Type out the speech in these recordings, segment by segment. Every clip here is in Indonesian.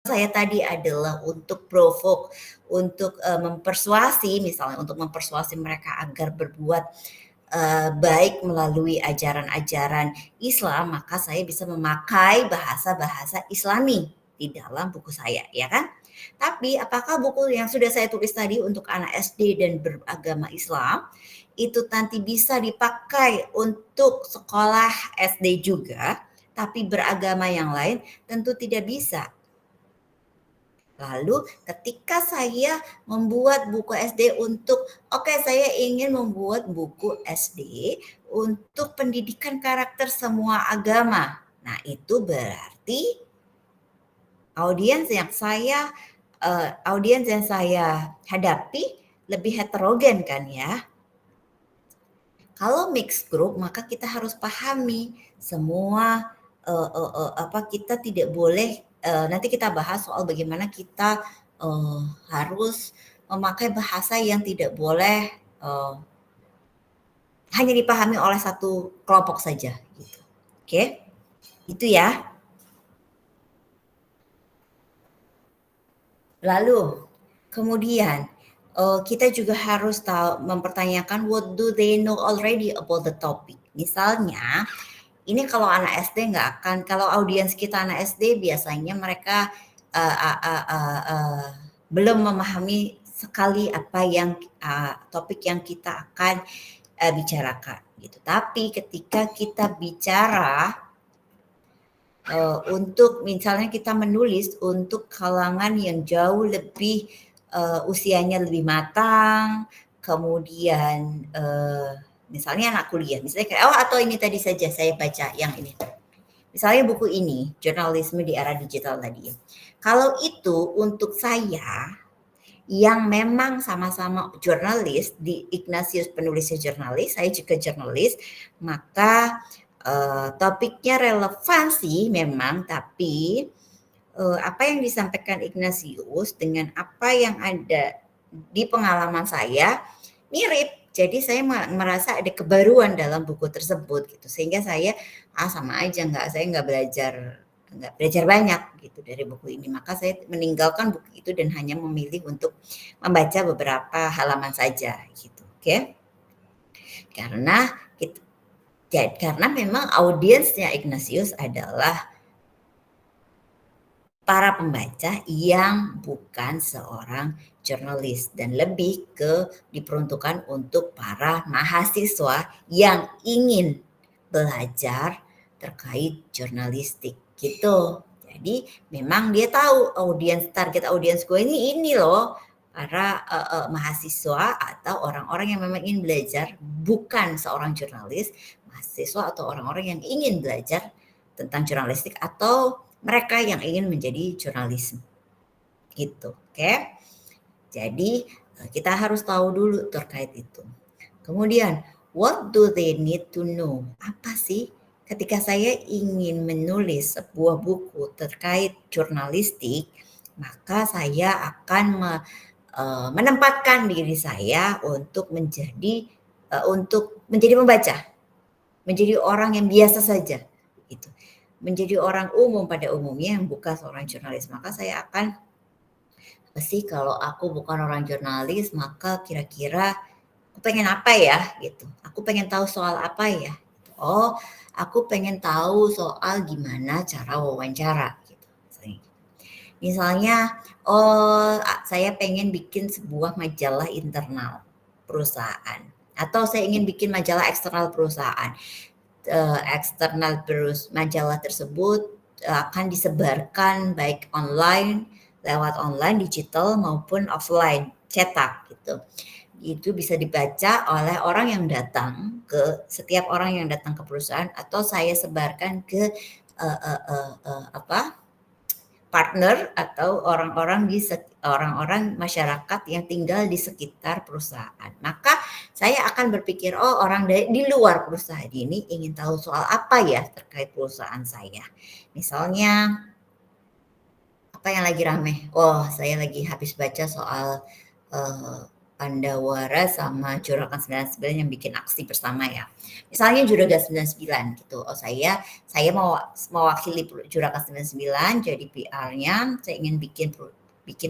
saya tadi adalah untuk provoke, untuk mempersuasi, misalnya untuk mempersuasi mereka agar berbuat baik melalui ajaran-ajaran Islam, maka saya bisa memakai bahasa-bahasa Islami di dalam buku saya, ya kan? Tapi apakah buku yang sudah saya tulis tadi untuk anak SD dan beragama Islam itu nanti bisa dipakai untuk sekolah SD juga, tapi beragama yang lain? Tentu tidak bisa. Lalu ketika saya membuat buku SD saya ingin membuat buku SD untuk pendidikan karakter semua agama. Nah, itu berarti audiens yang saya hadapi lebih heterogen kan ya. Kalau mixed group maka kita harus pahami semua kita tidak boleh nanti kita bahas soal bagaimana kita harus memakai bahasa yang tidak boleh hanya dipahami oleh satu kelompok saja gitu. Oke? Itu ya. Lalu kemudian kita juga harus mempertanyakan what do they know already about the topic. Misalnya, ini kalau anak SD nggak akan, kalau audiens kita anak SD biasanya mereka belum memahami sekali apa yang topik yang kita akan bicarakan gitu. Tapi ketika kita bicara untuk misalnya kita menulis untuk kalangan yang jauh lebih usianya lebih matang, kemudian misalnya anak kuliah, misalnya kayak atau ini tadi saja saya baca yang ini. Misalnya buku ini, Jurnalisme di Era Digital tadi. Kalau itu untuk saya yang memang sama-sama jurnalis, di Ignatius penulisnya jurnalis, saya juga jurnalis, maka topiknya relevan sih memang, tapi apa yang disampaikan Ignatius dengan apa yang ada di pengalaman saya mirip. Jadi saya merasa ada kebaruan dalam buku tersebut gitu, sehingga saya sama aja saya nggak belajar banyak gitu dari buku ini. Maka saya meninggalkan buku itu dan hanya memilih untuk membaca beberapa halaman saja gitu. Oke? Karena memang audiensnya Ignatius adalah para pembaca yang bukan seorang jurnalis dan lebih diperuntukkan untuk para mahasiswa yang ingin belajar terkait jurnalistik gitu. Jadi memang dia tahu target audiens gue ini loh, para mahasiswa atau orang-orang yang memang ingin belajar, bukan seorang jurnalis, mahasiswa atau orang-orang yang ingin belajar tentang jurnalistik atau mereka yang ingin menjadi jurnalis gitu. Oke? Jadi kita harus tahu dulu terkait itu. Kemudian, what do they need to know? Apa sih ketika saya ingin menulis sebuah buku terkait jurnalistik, maka saya akan menempatkan diri saya untuk menjadi pembaca, menjadi orang yang biasa saja gitu. Menjadi orang umum pada umumnya yang bukan seorang jurnalis. Maka saya akan kalau aku bukan orang jurnalis, maka kira-kira aku pengen apa ya gitu. Aku pengen tahu soal apa ya. Oh, aku pengen tahu soal gimana cara wawancara gitu. Misalnya, saya pengen bikin sebuah majalah internal perusahaan atau saya ingin bikin majalah eksternal perusahaan. Majalah tersebut akan disebarkan baik lewat online digital maupun offline cetak gitu. Itu bisa dibaca oleh orang yang datang setiap orang yang datang ke perusahaan, atau saya sebarkan ke partner atau orang-orang masyarakat yang tinggal di sekitar perusahaan. Maka saya akan berpikir, orang di luar perusahaan ini ingin tahu soal apa ya terkait perusahaan saya. Misalnya, apa yang lagi rame? Saya lagi habis baca soal Pandawara sama Juragan 99 yang bikin aksi bersama ya. Misalnya Juragan 99 gitu. Oh saya mau mewakili Juragan 99 jadi PR-nya, saya ingin bikin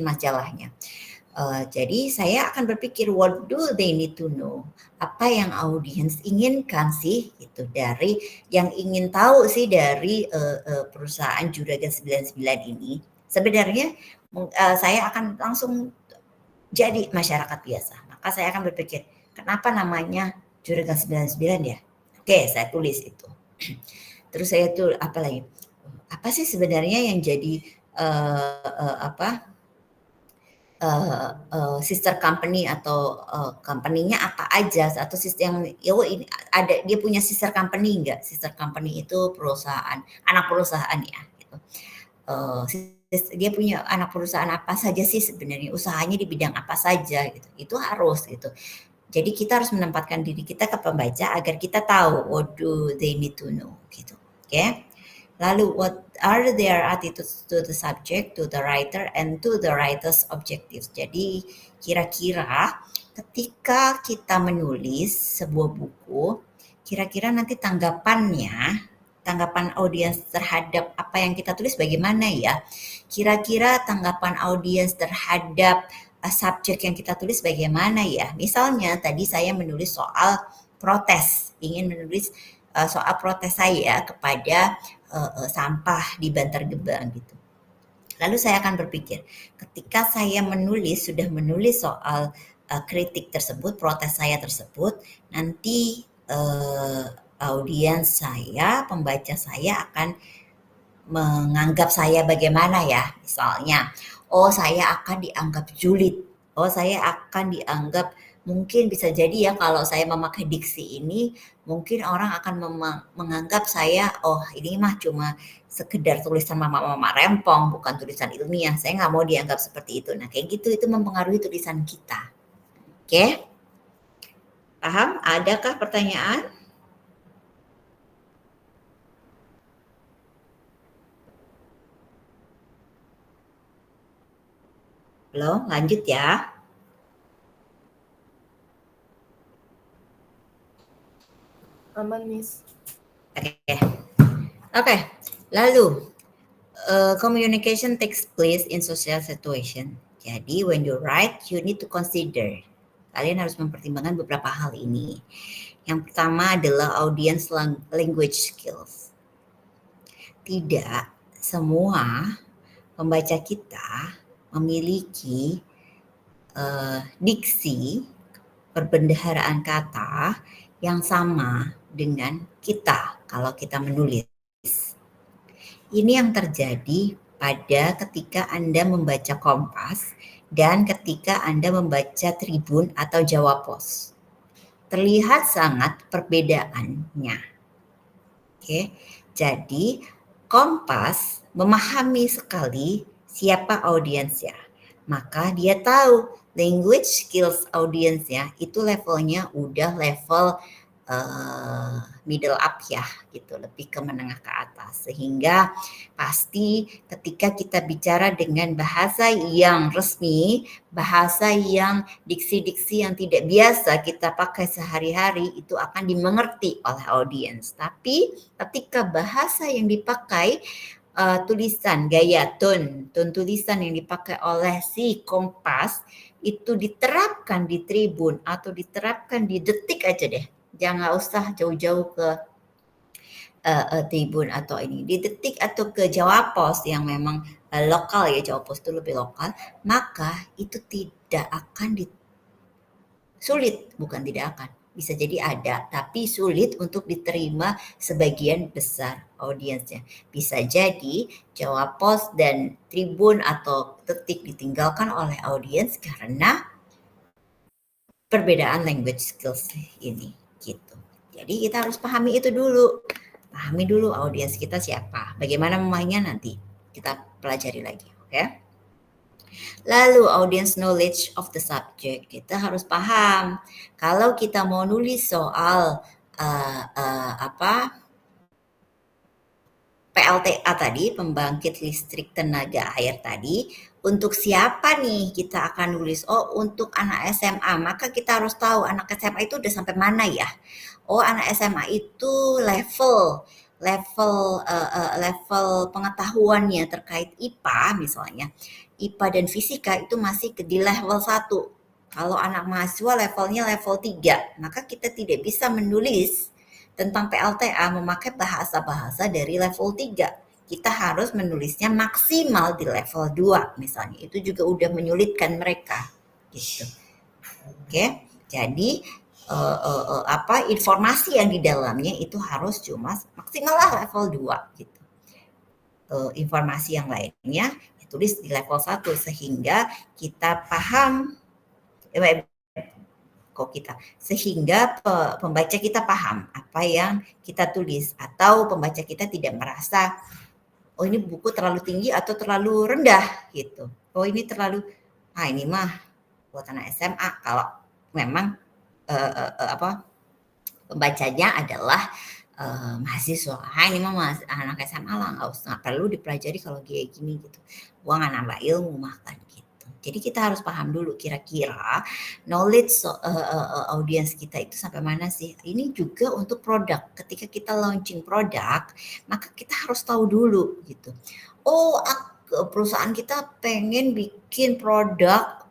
majalahnya. Jadi saya akan berpikir what do they need to know? Apa yang audiens inginkan sih gitu dari yang ingin tahu sih dari perusahaan Juragan 99 ini. Sebenarnya saya akan langsung jadi masyarakat biasa. Maka saya akan berpikir, kenapa namanya Juragan 99 ya? Oke, saya tulis itu. Terus saya tuh apa lagi? Apa sih sebenarnya yang jadi sister company atau company-nya apa aja atau sistem yang ini ada dia punya sister company enggak? Sister company itu perusahaan, anak perusahaan ya gitu. Dia punya anak perusahaan apa saja sih sebenarnya, usahanya di bidang apa saja gitu. Itu harus gitu. Jadi kita harus menempatkan diri kita ke pembaca agar kita tahu what do they need to know gitu. Oke. Lalu what are their attitudes to the subject, to the writer, and to the writer's objectives. Jadi kira-kira ketika kita menulis sebuah buku, kira-kira nanti tanggapan audiens terhadap apa yang kita tulis bagaimana ya? Kira-kira tanggapan audiens terhadap subjek yang kita tulis bagaimana ya? Misalnya tadi saya menulis soal protes, ingin menulis soal protes saya kepada sampah di Bantar Gebang gitu. Lalu saya akan berpikir, ketika saya sudah menulis soal kritik tersebut, protes saya tersebut, nanti audiens saya, pembaca saya akan menganggap saya bagaimana ya, misalnya, oh saya akan dianggap julid, oh saya akan dianggap mungkin bisa jadi ya kalau saya memakai diksi ini, mungkin orang akan menganggap saya, oh ini mah cuma sekedar tulisan mama-mama rempong, bukan tulisan ilmiah, saya nggak mau dianggap seperti itu. Nah kayak gitu, itu mempengaruhi tulisan kita. Oke? Paham? Adakah pertanyaan? Belum? Lanjut ya. Aman, Miss. Oke. Lalu, communication takes place in social situation. Jadi, when you write, you need to consider. Kalian harus mempertimbangkan beberapa hal ini. Yang pertama adalah audience language skills. Tidak semua pembaca kita memiliki diksi, perbendaharaan kata yang sama dengan kita kalau kita menulis. Ini yang terjadi pada ketika Anda membaca Kompas dan ketika Anda membaca Tribun atau Jawa Pos. Terlihat sangat perbedaannya. Oke. Jadi Kompas memahami sekali siapa audiensnya. Maka dia tahu language skills audiensnya itu levelnya udah level middle up ya gitu, lebih ke menengah ke atas, sehingga pasti ketika kita bicara dengan bahasa yang resmi, bahasa yang diksi-diksi yang tidak biasa kita pakai sehari-hari itu akan dimengerti oleh audiens. Tapi ketika bahasa yang dipakai tulisan gaya tone tulisan yang dipakai oleh si Kompas itu diterapkan di Tribun atau diterapkan di Detik aja deh. Jangan usah jauh-jauh ke Tribun atau ini. Di Detik atau ke Jawa Pos yang memang lokal ya, Jawa Pos itu lebih lokal, maka itu tidak akan sulit, bukan tidak akan. Bisa jadi ada, tapi sulit untuk diterima sebagian besar audiensnya. Bisa jadi Jawa Pos dan Tribun atau Detik ditinggalkan oleh audiens karena perbedaan language skills ini gitu. Jadi kita harus pahami itu dulu. Pahami dulu audiens kita siapa. Bagaimana memahaminya nanti kita pelajari lagi, oke? Lalu audience knowledge of the subject. Kita harus paham kalau kita mau nulis soal PLTA tadi, pembangkit listrik tenaga air tadi, untuk siapa nih kita akan nulis? Oh, untuk anak SMA. Maka kita harus tahu anak SMA itu udah sampai mana ya? Oh, anak SMA itu level level level pengetahuannya terkait IPA misalnya. IPA dan fisika itu masih di level 1. Kalau anak mahasiswa levelnya level 3, maka kita tidak bisa menulis tentang PLTA memakai bahasa-bahasa dari level 3. Kita harus menulisnya maksimal di level 2 misalnya. Itu juga udah menyulitkan mereka gitu. Oke. Jadi informasi yang di dalamnya itu harus cuma maksimal lah level 2 gitu. Informasi yang lainnya tulis di level 1 sehingga kita paham sehingga pembaca kita paham apa yang kita tulis atau pembaca kita tidak merasa oh ini buku terlalu tinggi atau terlalu rendah gitu. Oh ini terlalu ini mah buat anak SMA kalau memang pembacanya adalah mahasiswa. Ini mah anak SMA lah nggak perlu dipelajari kalau kayak gini gitu. Gua nggak nambah ilmu makan gitu. Jadi kita harus paham dulu kira-kira knowledge audiens kita itu sampai mana sih. Ini juga untuk produk. Ketika kita launching produk, maka kita harus tahu dulu gitu. Oh, perusahaan kita pengen bikin produk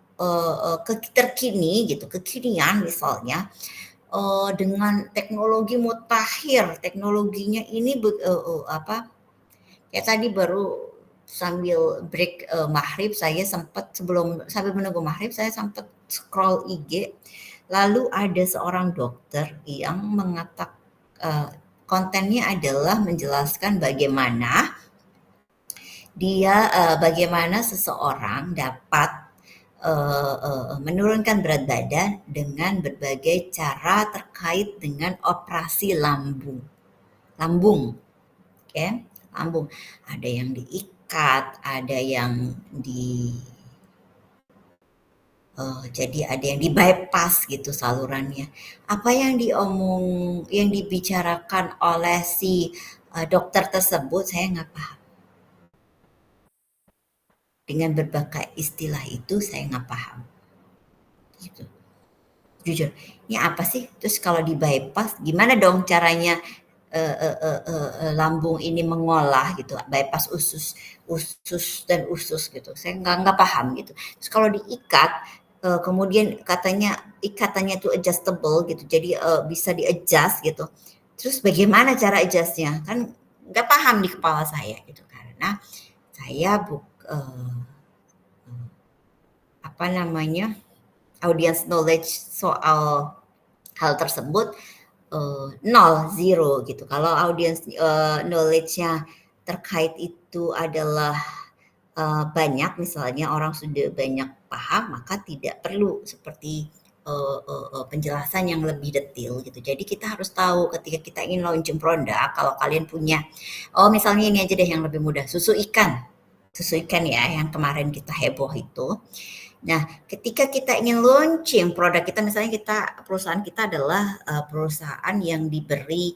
terkini gitu, kekinian misalnya. Dengan teknologi mutakhir, teknologinya ini kayak tadi baru sambil break maghrib saya sempat sambil menunggu maghrib saya sempat scroll IG, lalu ada seorang dokter yang mengatakan kontennya adalah menjelaskan bagaimana seseorang dapat menurunkan berat badan dengan berbagai cara terkait dengan operasi lambung, oke, lambung. Ada yang diikat, ada yang jadi ada yang di bypass gitu salurannya. Apa yang dibicarakan oleh si dokter tersebut saya nggak paham. Dengan berbagai istilah itu saya nggak paham. Gitu. Jujur, ini apa sih? Terus kalau di bypass, gimana dong caranya lambung ini mengolah gitu, bypass usus dan usus gitu. Saya nggak paham gitu. Terus kalau diikat, kemudian ikatannya itu adjustable gitu, jadi bisa di-adjust gitu. Terus bagaimana cara adjustnya? Kan nggak paham di kepala saya gitu karena saya audience knowledge soal hal tersebut nol, zero gitu. Kalau audience knowledge-nya terkait itu adalah banyak, misalnya orang sudah banyak paham, maka tidak perlu seperti penjelasan yang lebih detail gitu. Jadi kita harus tahu ketika kita ingin launching produk, kalau kalian punya, misalnya ini aja deh yang lebih mudah, susu ikan ya yang kemarin kita heboh itu. Nah, ketika kita ingin launching produk kita, misalnya perusahaan kita adalah perusahaan yang diberi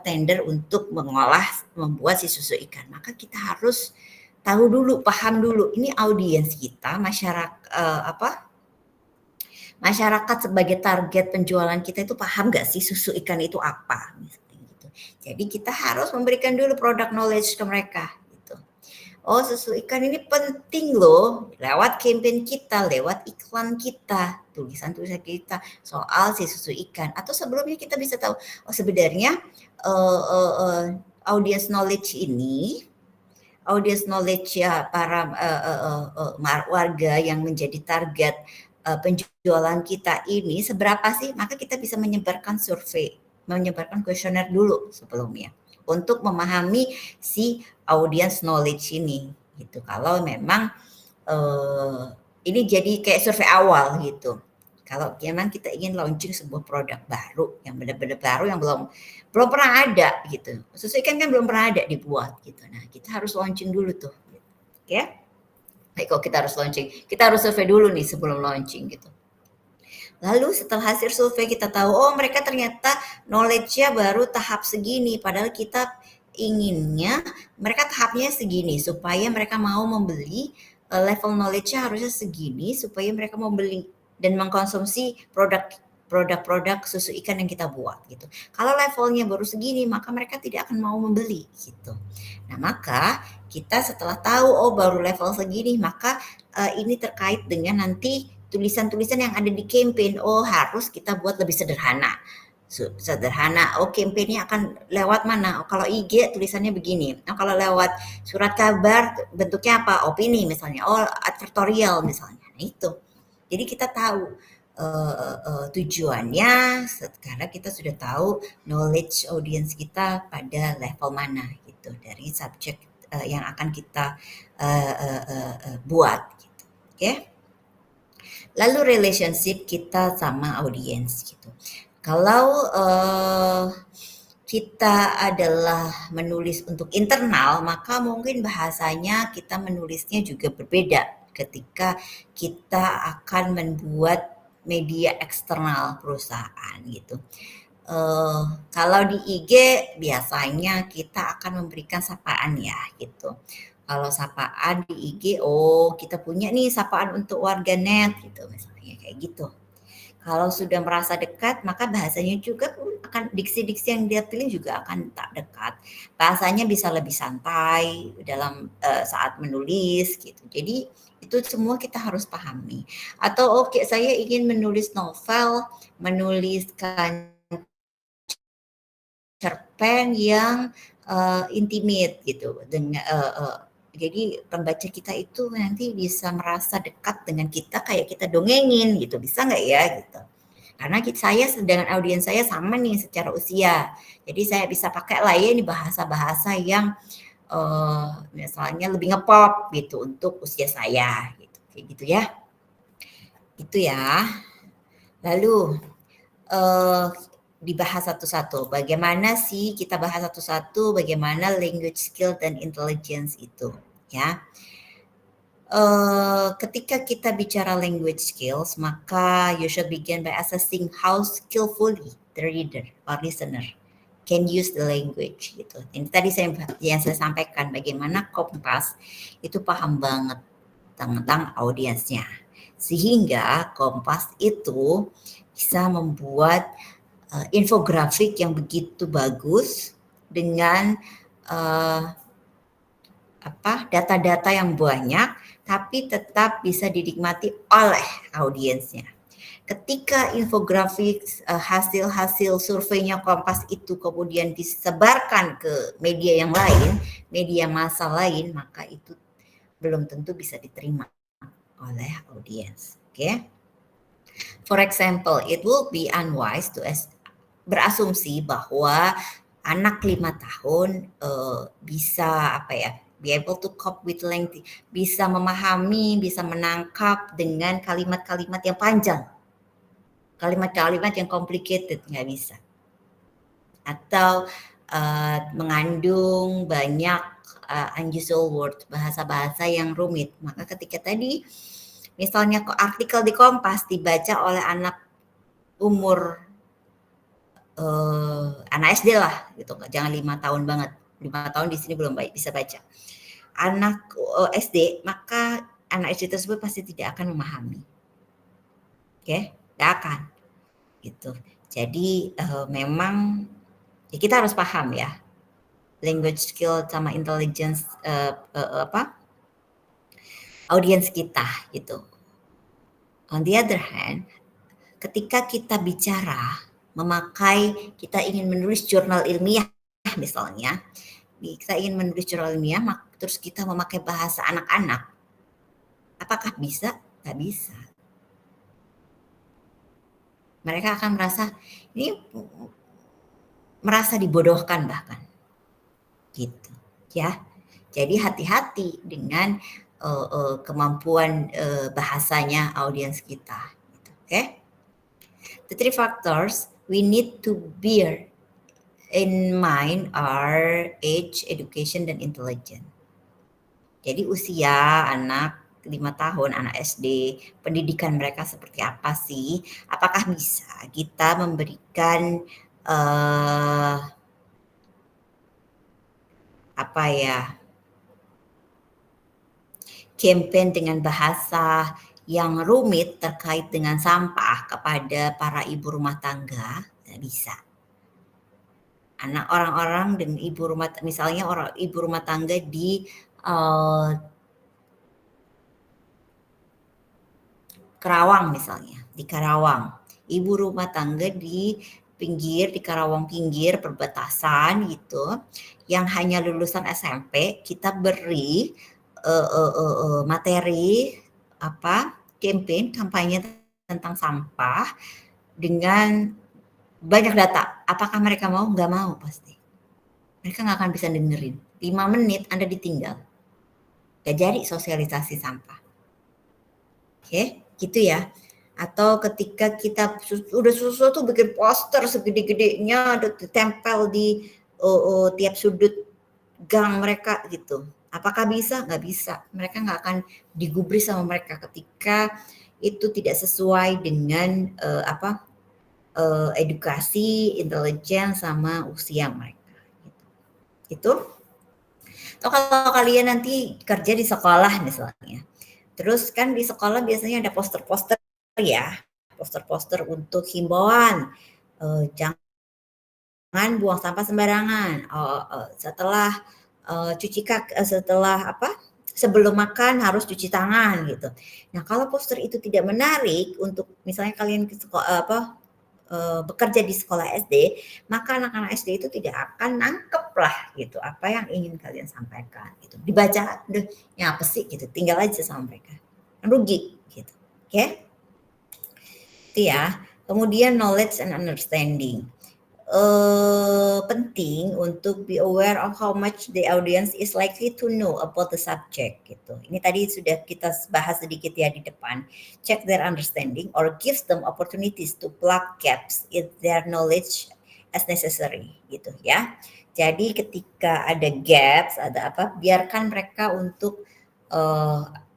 tender untuk membuat si susu ikan, maka kita harus tahu dulu, paham dulu, ini audiens kita, masyarakat sebagai target penjualan kita itu paham nggak sih susu ikan itu apa? Gitu. Jadi kita harus memberikan dulu product knowledge ke mereka. Oh, susu ikan ini penting loh, lewat campaign kita, lewat iklan kita, tulisan-tulisan kita soal si susu ikan. Atau sebelumnya kita bisa tahu, oh sebenarnya audience knowledge ya para warga yang menjadi target penjualan kita ini seberapa sih? Maka kita bisa menyebarkan kuesioner dulu sebelumnya untuk memahami si audience knowledge ini gitu. Kalau memang ini jadi kayak survei awal gitu. Kalau memang kita ingin launching sebuah produk baru yang benar-benar baru yang belum pernah ada gitu. Susu ikan kan belum pernah ada dibuat gitu. Nah, kita harus launching dulu tuh. Ya. Baik, kalau kita harus launching, kita harus survei dulu nih sebelum launching gitu. Lalu setelah hasil survei kita tahu, oh mereka ternyata knowledge-nya baru tahap segini, padahal kita inginnya mereka tahapnya segini supaya mereka mau membeli, level knowledge-nya harusnya segini supaya mereka mau beli dan mengkonsumsi produk-produk susu ikan yang kita buat gitu. Kalau levelnya baru segini maka mereka tidak akan mau membeli gitu. Nah, maka kita setelah tahu oh baru level segini maka ini terkait dengan nanti tulisan-tulisan yang ada di campaign. Oh, harus kita buat lebih sederhana. Sederhana. Oh, campaign-nya akan lewat mana? Oh, kalau IG tulisannya begini. Oh, kalau lewat surat kabar bentuknya apa? Opini misalnya. Oh, advertorial misalnya. Nah, itu. Jadi kita tahu tujuannya karena kita sudah tahu knowledge audience kita pada level mana gitu dari subjek yang akan kita buat gitu. Oke. Lalu relationship kita sama audiens gitu. Kalau kita adalah menulis untuk internal, maka mungkin bahasanya kita menulisnya juga berbeda ketika kita akan membuat media eksternal perusahaan gitu. Kalau di IG biasanya kita akan memberikan sapaan ya gitu. Kalau sapaan di IG, oh kita punya nih sapaan untuk warganet gitu misalnya kayak gitu. Kalau sudah merasa dekat, maka bahasanya juga akan diksi-diksi yang dia pilih juga akan tak dekat. Bahasanya bisa lebih santai dalam saat menulis gitu. Jadi itu semua kita harus pahami. Atau oke, saya ingin menulis novel, menuliskan cerpen yang intimate gitu dengan jadi pembaca kita itu nanti bisa merasa dekat dengan kita kayak kita dongengin gitu, bisa nggak ya gitu. Karena saya dengan audiens saya sama nih secara usia, jadi saya bisa pakai lah ya ini bahasa-bahasa yang misalnya lebih ngepop gitu untuk usia saya gitu, kayak gitu ya. Itu ya. Lalu dibahas satu-satu. Bagaimana sih kita bahas satu-satu bagaimana language skill dan intelligence itu ya. Ketika kita bicara language skills, maka you should begin by assessing how skillfully the reader or listener can use the language gitu. Ini tadi yang saya sampaikan bagaimana Kompas itu paham banget tentang audiensnya. Sehingga Kompas itu bisa membuat infografik yang begitu bagus dengan data-data yang banyak tapi tetap bisa dinikmati oleh audiensnya. Ketika infografik hasil-hasil surveinya Kompas itu kemudian disebarkan ke media yang lain, media massa lain, maka itu belum tentu bisa diterima oleh audiens. Oke. For example, it will be unwise to berasumsi bahwa anak 5 tahun bisa be able to cope with lengthy, bisa memahami, bisa menangkap dengan kalimat-kalimat yang panjang, kalimat-kalimat yang complicated, nggak bisa. Atau mengandung banyak unusual word, bahasa-bahasa yang rumit. Maka ketika tadi misalnya artikel di Kompas dibaca oleh anak umur anak SD lah gitu, jangan 5 tahun banget. 5 tahun di sini belum bisa baca. Anak SD, maka anak SD tersebut pasti tidak akan memahami. Oke, tidak akan. Gitu. Jadi memang ya kita harus paham ya. Language skill sama intelligence audience kita gitu. On the other hand, ketika kita bicara memakai, kita ingin menulis jurnal ilmiah misalnya, kita ingin menulis jurnal ilmiah, terus kita memakai bahasa anak-anak, apakah bisa? Nggak bisa. Mereka akan merasa dibodohkan bahkan, gitu ya. Jadi hati-hati dengan kemampuan bahasanya audiens kita. Gitu, oke? The 3 factors we need to bear in mind are age, education, dan intelligence. Jadi usia anak 5 tahun, anak SD, pendidikan mereka seperti apa sih? Apakah bisa kita memberikan apa ya, campaign dengan bahasa yang rumit terkait dengan sampah kepada para ibu rumah tangga, nggak bisa. Anak orang-orang dan ibu rumah, misalnya orang ibu rumah tangga di Kerawang misalnya, di Karawang. Ibu rumah tangga di pinggir, di Karawang pinggir, perbatasan gitu, yang hanya lulusan SMP, kita beri materi apa, campaign, kampanye tentang sampah dengan banyak data. Apakah mereka mau? Nggak mau pasti. Mereka nggak akan bisa dengerin. 5 menit Anda ditinggal. Nggak jadi sosialisasi sampah. Oke, gitu ya. Atau ketika kita udah sesuatu bikin poster segede-gedenya ditempel di tiap sudut gang mereka gitu. Apakah bisa? Nggak bisa. Mereka nggak akan digubris sama mereka ketika itu tidak sesuai dengan edukasi, intelijen sama usia mereka. Gitu. Itu. Atau kalau kalian nanti kerja di sekolah misalnya, terus kan di sekolah biasanya ada poster-poster ya, poster-poster untuk himbauan, jangan buang sampah sembarangan, setelah sebelum makan harus cuci tangan gitu. Nah kalau poster itu tidak menarik untuk misalnya kalian ke bekerja di sekolah SD, maka anak-anak SD itu tidak akan nangkep lah gitu apa yang ingin kalian sampaikan gitu. Dibaca, udah ya apa sih gitu, tinggal aja sama mereka. Rugi gitu. Oke? Itu ya. Kemudian knowledge and understanding. Penting untuk be aware of how much the audience is likely to know about the subject gitu. Ini tadi sudah kita bahas sedikit ya di depan. Check their understanding or gives them opportunities to plug gaps in their knowledge as necessary gitu ya. Jadi ketika ada gaps, ada apa, biarkan mereka untuk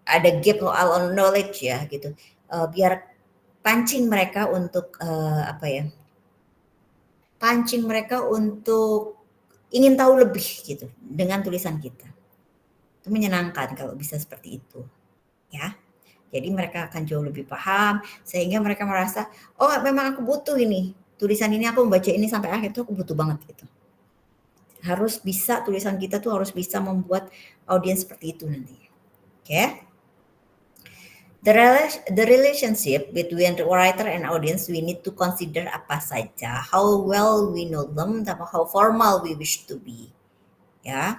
ada gap soal knowledge ya gitu. Biar pancing mereka untuk pancing mereka untuk ingin tahu lebih gitu dengan tulisan kita. Itu menyenangkan kalau bisa seperti itu, ya. Jadi mereka akan jauh lebih paham sehingga mereka merasa, oh memang aku butuh ini, tulisan ini aku membaca ini sampai akhir tuh aku butuh banget gitu. Harus bisa tulisan kita tuh harus bisa membuat audiens seperti itu nanti. Oke? The relationship between the writer and audience we need to consider apa saja, how well we know them, dan how formal we wish to be. Ya,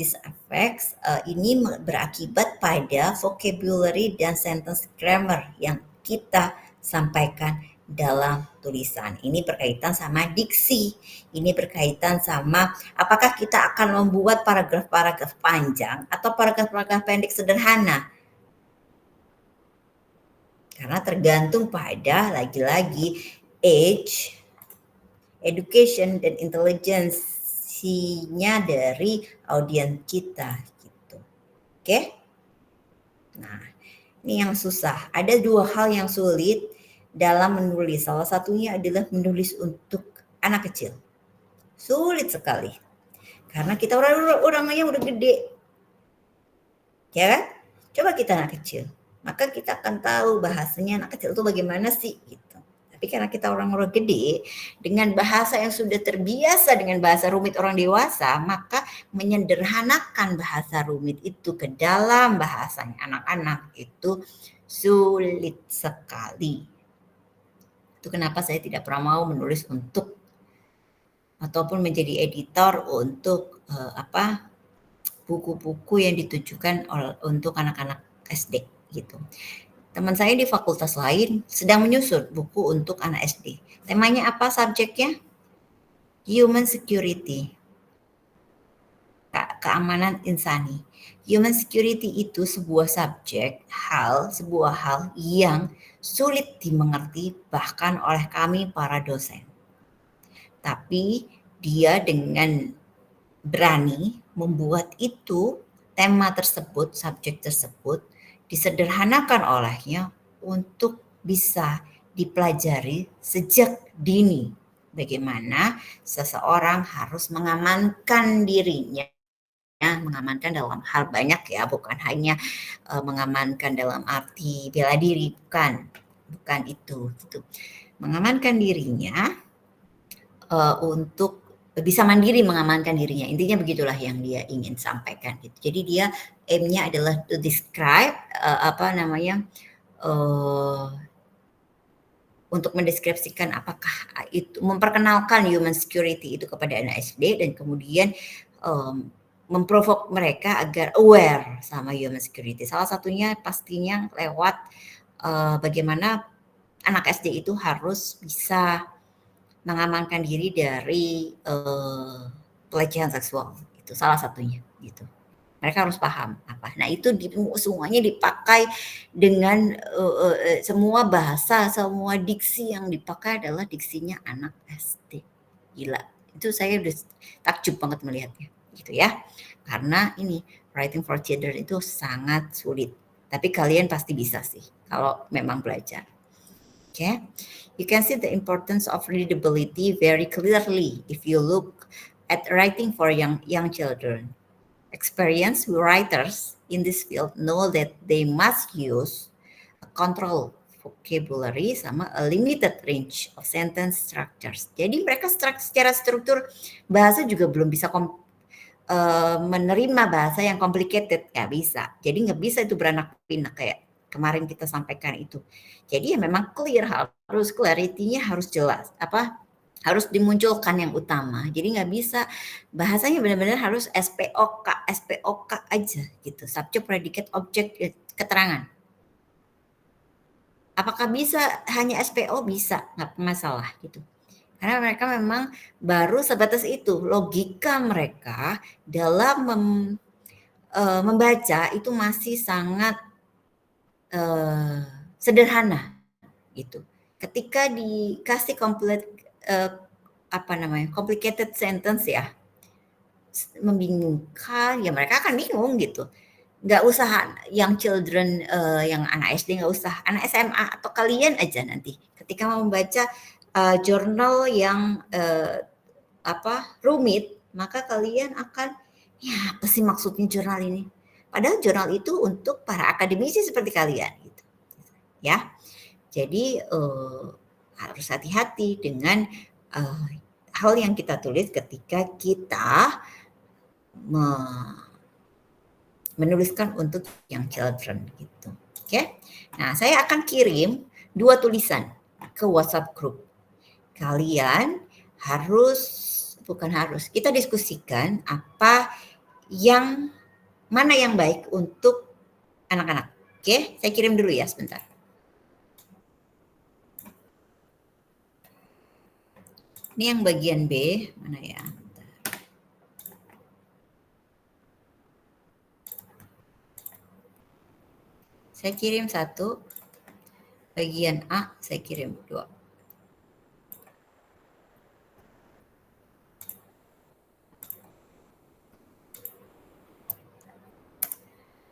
this affects ini berakibat pada vocabulary dan sentence grammar yang kita sampaikan dalam tulisan. Ini berkaitan sama diksi, ini berkaitan sama apakah kita akan membuat paragraf-paragraf panjang atau paragraf-paragraf pendek sederhana. Karena tergantung pada lagi-lagi age, education, dan intelijensinya dari audiens kita gitu. Oke? Nah, ini yang susah. Ada 2 hal yang sulit dalam menulis. Salah satunya adalah menulis untuk anak kecil. Sulit sekali. Karena kita orangnya udah gede. Ya kan? Coba kita anak kecil. Maka kita akan tahu bahasanya anak kecil itu bagaimana sih gitu. Tapi karena kita orang-orang gede dengan bahasa yang sudah terbiasa dengan bahasa rumit orang dewasa, maka menyederhanakan bahasa rumit itu ke dalam bahasanya anak-anak itu sulit sekali. Itu kenapa saya tidak pernah mau menulis untuk ataupun menjadi editor untuk buku-buku yang ditujukan untuk anak-anak SD gitu. Teman saya di fakultas lain sedang menyusun buku untuk anak SD. Temanya apa subjeknya? Human security. Keamanan insani. Human security itu sebuah sebuah hal yang sulit dimengerti bahkan oleh kami para dosen. Tapi dia dengan berani membuat itu, tema tersebut, subjek tersebut disederhanakan olehnya untuk bisa dipelajari sejak dini. Bagaimana seseorang harus mengamankan dirinya mengamankan dalam hal banyak ya, bukan hanya mengamankan dalam arti bela diri, bukan itu gitu. Mengamankan dirinya untuk bisa mandiri mengamankan dirinya. Intinya begitulah yang dia ingin sampaikan gitu. Jadi dia aim-nya adalah to describe untuk mendeskripsikan apakah itu memperkenalkan human security itu kepada anak SD dan kemudian memprovok mereka agar aware sama human security. Salah satunya pastinya lewat bagaimana anak SD itu harus bisa mengamankan diri dari pelecehan seksual. Itu salah satunya gitu. Mereka harus paham apa. Nah, itu semuanya dipakai dengan semua bahasa, semua diksi yang dipakai adalah diksinya anak SD. Gila. Itu saya udah takjub banget melihatnya gitu ya. Karena ini writing for children itu sangat sulit. Tapi kalian pasti bisa sih kalau memang belajar. Okay? You can see the importance of readability very clearly if you look at writing for young children. Experienced writers in this field know that they must use a control vocabulary sama a limited range of sentence structures. Jadi mereka secara struktur bahasa juga belum bisa menerima bahasa yang complicated, nggak bisa. Jadi nggak bisa itu beranak pinak kayak kemarin kita sampaikan itu. Jadi ya memang clear, harus clarity-nya harus jelas. Harus dimunculkan yang utama. Jadi nggak bisa bahasanya benar-benar harus SPOK aja gitu. Subject, predicate, objek, keterangan. Apakah bisa hanya SPO? Bisa, nggak masalah gitu. Karena mereka memang baru sebatas itu. Logika mereka dalam membaca itu masih sangat sederhana gitu. Ketika dikasih complicated sentence ya, membingungkan, ya mereka akan bingung gitu. Nggak usah yang children, yang anak SD nggak usah, anak SMA atau kalian aja nanti ketika mau membaca jurnal yang rumit, maka kalian akan, ya apa sih maksudnya jurnal ini? Padahal jurnal itu untuk para akademisi seperti kalian gitu. Ya. Jadi harus hati-hati dengan hal yang kita tulis ketika kita menuliskan untuk yang children gitu. Oke. Nah, saya akan kirim 2 tulisan ke WhatsApp group. Kalian kita diskusikan mana yang baik untuk anak-anak. Oke, saya kirim dulu ya sebentar. Ini yang bagian B, mana ya? Saya kirim 1, bagian A saya kirim 2.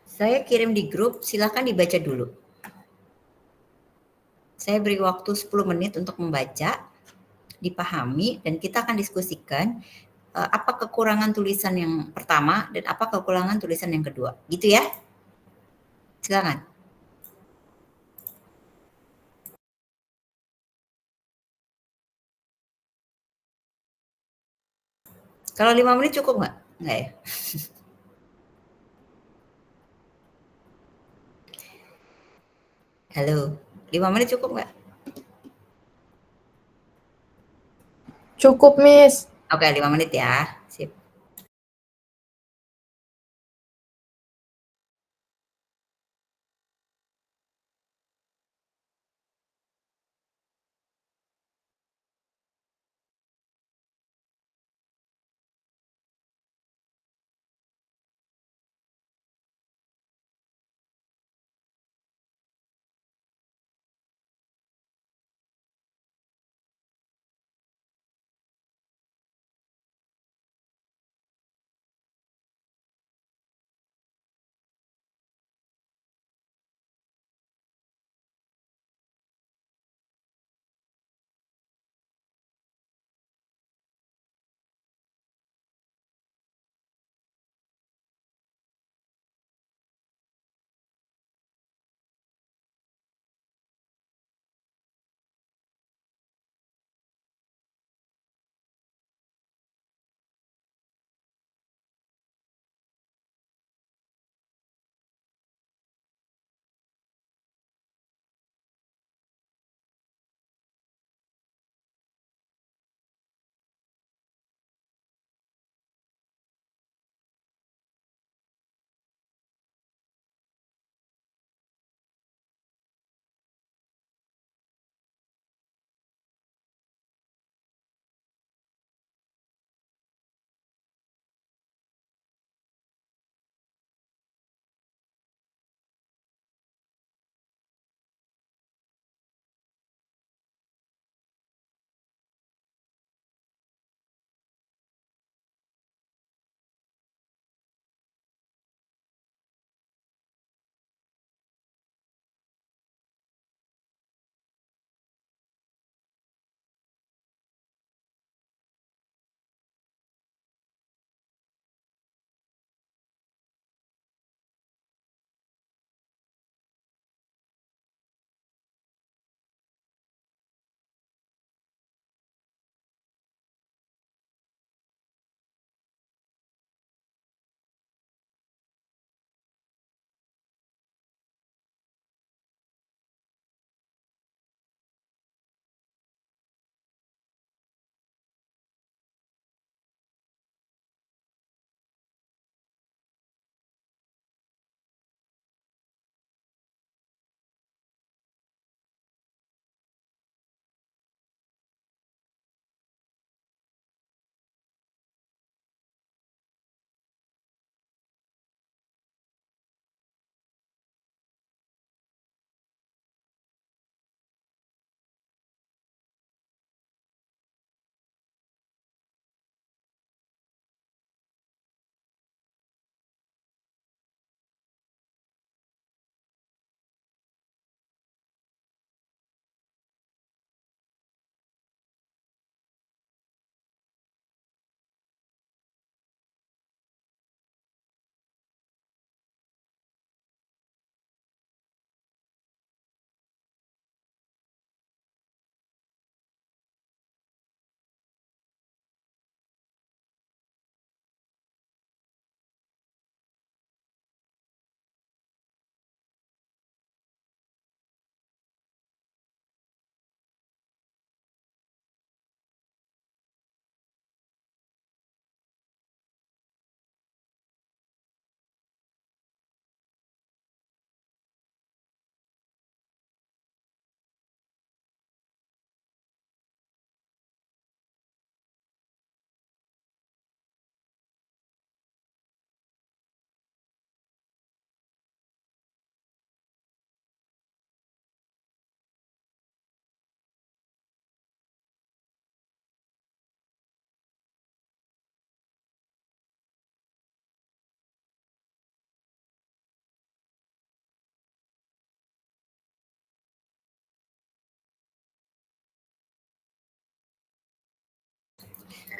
Saya kirim di grup, silakan dibaca dulu. Saya beri waktu 10 menit untuk membaca, dipahami, dan kita akan diskusikan apa kekurangan tulisan yang pertama dan apa kekurangan tulisan yang kedua. Gitu ya? Silakan. Kalau 5 menit cukup nggak? Nggak ya? Halo, 5 menit cukup nggak? Cukup, Miss. Oke, 5 menit ya. Sip.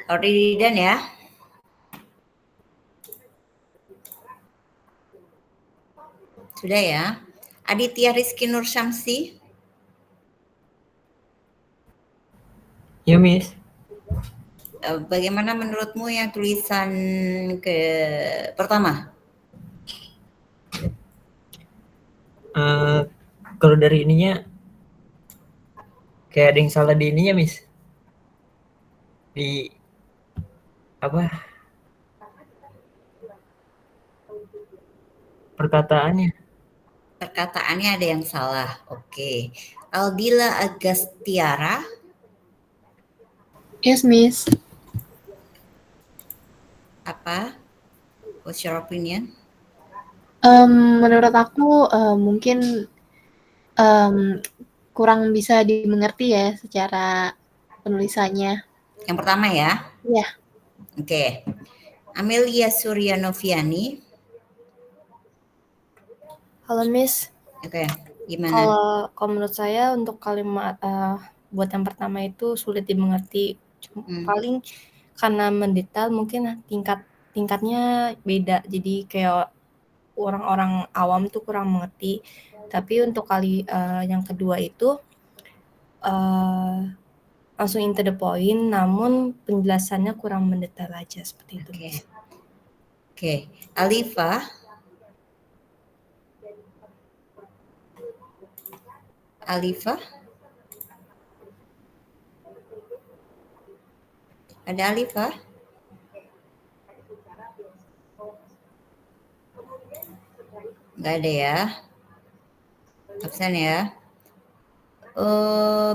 Already done ya? Sudah ya? Aditya Rizky Nur Syamsi? Ya, Miss. Bagaimana menurutmu yang tulisan ke pertama? Kalau dari ininya kayak ada yang salah di ininya, Miss. Di apa? Perkataannya. Perkataannya ada yang salah. Oke. Aldila Agastiara? Yes, Miss. Apa? What's your opinion? Menurut aku mungkin kurang bisa dimengerti ya secara penulisannya. Yang pertama ya? Iya. Oke. Amelia Suryanoviani? Halo Miss. Oke. Gimana? Kalau menurut saya untuk kalimat buat yang pertama itu sulit dimengerti. Paling karena mendetail mungkin tingkatnya beda. Jadi kayak orang-orang awam tuh kurang mengerti. Tapi untuk yang kedua itu langsung into the point, namun penjelasannya kurang mendetail aja seperti itu. Oke. Oke. Alifa? Alifa? Ada Alifa? Nggak ada ya? Absen ya?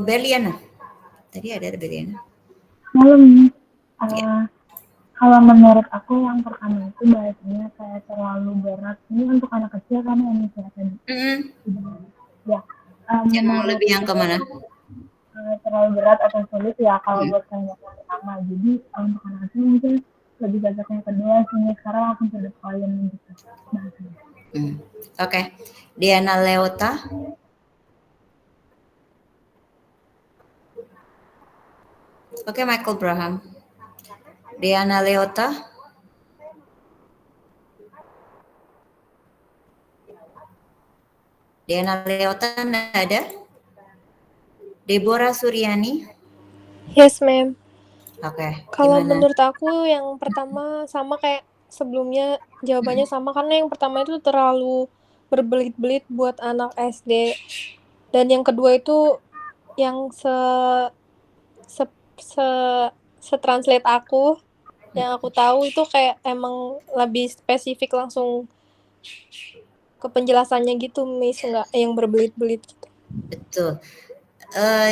Berliana? Tadi ada Berliana? Malam. Kalau menurut aku yang pertama itu bahasanya kayak terlalu berat. Ini untuk anak kecil kan yang tadi. Ya. Yang mau lebih yang kemana? Terlalu berat atau sulit ya kalau buat kalimat yang pertama. Jadi untuk anak kecil mungkin lebih cocok yang kedua sih. Sekarang langsung ke depan gitu bahasanya. Oke. Diana Leota? Oke, Michael Braham. Diana Leota? Diana Leota ada? Deborah Suryani? Yes, ma'am. Oke. Kalau Gimana? menurut aku yang pertama sama kayak sebelumnya, jawabannya sama karena yang pertama itu terlalu berbelit-belit buat anak SD. Dan yang kedua itu yang se-translate aku, yang aku tahu itu kayak emang lebih spesifik langsung ke penjelasannya gitu, Miss, enggak yang berbelit-belit gitu. Betul.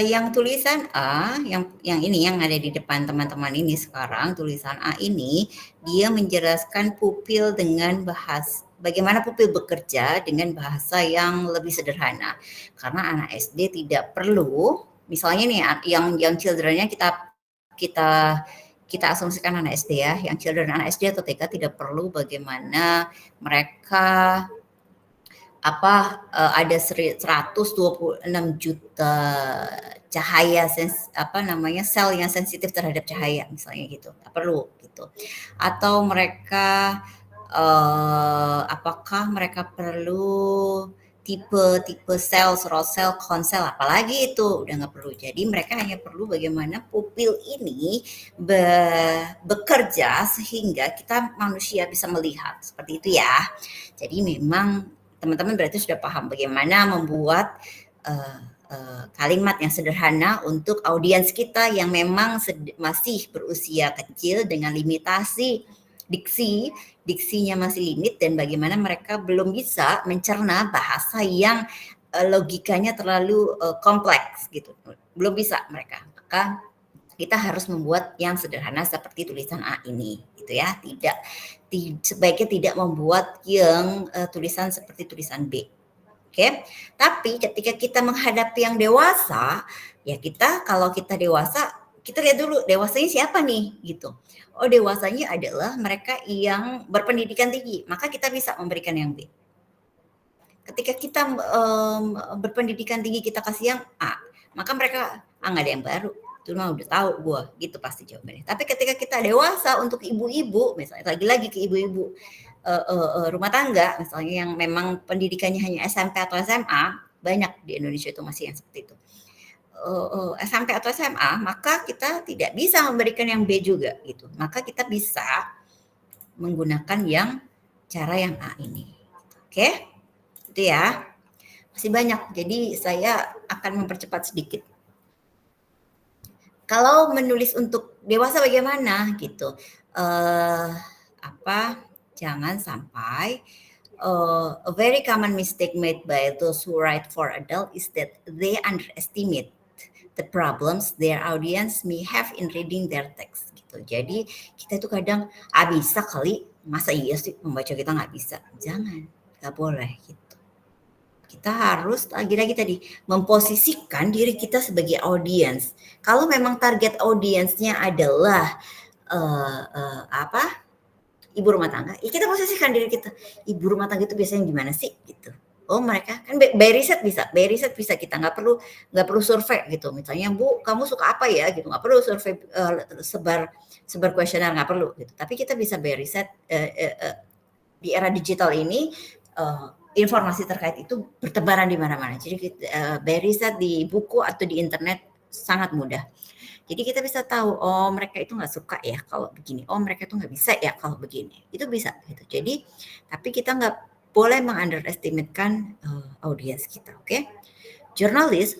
Yang tulisan A, yang ini yang ada di depan teman-teman ini sekarang, tulisan A ini dia menjelaskan pupil dengan bagaimana pupil bekerja dengan bahasa yang lebih sederhana. Karena anak SD tidak perlu, misalnya nih yang children-nya kita asumsikan anak SD ya, yang children anak SD atau TK tidak perlu bagaimana mereka ada 126 juta cahaya sel yang sensitif terhadap cahaya misalnya gitu, tak perlu gitu. Atau mereka apakah mereka perlu tipe sel, rod sel, cone sel, apalagi itu udah nggak perlu. Jadi mereka hanya perlu bagaimana pupil ini bekerja sehingga kita manusia bisa melihat, seperti itu ya. Jadi memang teman-teman berarti sudah paham bagaimana membuat kalimat yang sederhana untuk audiens kita yang memang masih berusia kecil dengan limitasi diksinya masih limit, dan bagaimana mereka belum bisa mencerna bahasa yang logikanya terlalu kompleks gitu, belum bisa mereka. Maka kita harus membuat yang sederhana seperti tulisan A ini gitu ya, sebaiknya tidak membuat yang tulisan seperti tulisan B. Oke. Tapi ketika kita menghadapi yang dewasa, ya kalau kita dewasa, kita lihat dulu dewasanya siapa nih gitu. Oh, dewasanya adalah mereka yang berpendidikan tinggi, maka kita bisa memberikan yang B. Ketika kita berpendidikan tinggi kita kasih yang A, maka mereka nggak ada yang baru. itu mah udah tahu gue, gitu pasti jawabannya. Tapi ketika kita dewasa untuk ibu-ibu, misalnya lagi-lagi ke ibu-ibu rumah tangga, misalnya yang memang pendidikannya hanya SMP atau SMA, banyak di Indonesia itu masih yang seperti itu. SMP atau SMA, maka kita tidak bisa memberikan yang B juga gitu. Maka kita bisa menggunakan yang cara yang A ini. Oke? Itu ya. Masih banyak. Jadi saya akan mempercepat sedikit. Kalau menulis untuk dewasa bagaimana gitu. Jangan sampai a very common mistake made by those who write for adult is that they underestimate the problems their audience may have in reading their text gitu. Jadi kita itu kadang bisa kali, masa iya sih membaca kita nggak bisa. Jangan, nggak boleh gitu. Kita harus lagi-lagi tadi memposisikan diri kita sebagai audiens. Kalau memang target audiensnya adalah ibu rumah tangga, ya kita posisikan diri kita. Ibu rumah tangga itu biasanya gimana sih gitu. Oh mereka kan by riset bisa kita nggak perlu survei gitu. Misalnya Bu kamu suka apa ya gitu, nggak perlu survei sebar kuesioner, nggak perlu gitu. Tapi kita bisa by riset di era digital ini. Informasi terkait itu bertebaran di mana-mana. Jadi by riset di buku atau di internet sangat mudah. Jadi kita bisa tahu, oh mereka itu nggak suka ya kalau begini, oh mereka itu nggak bisa ya kalau begini. Itu bisa gitu. Jadi tapi kita nggak boleh meng-underestimatekan audiens kita, oke? Jurnalis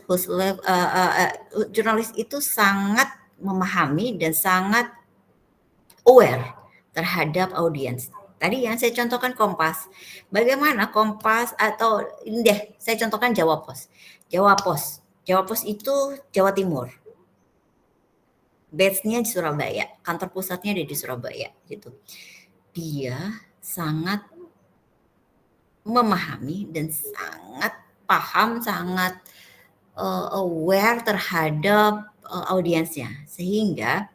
itu sangat memahami dan sangat aware terhadap audiens. Tadi yang saya contohkan Kompas. Bagaimana Kompas atau ini deh, saya contohkan Jawa Pos. Jawa Pos itu Jawa Timur. Base-nya di Surabaya, kantor pusatnya ada di Surabaya gitu. Dia sangat memahami dan sangat paham, sangat aware terhadap audiensnya, sehingga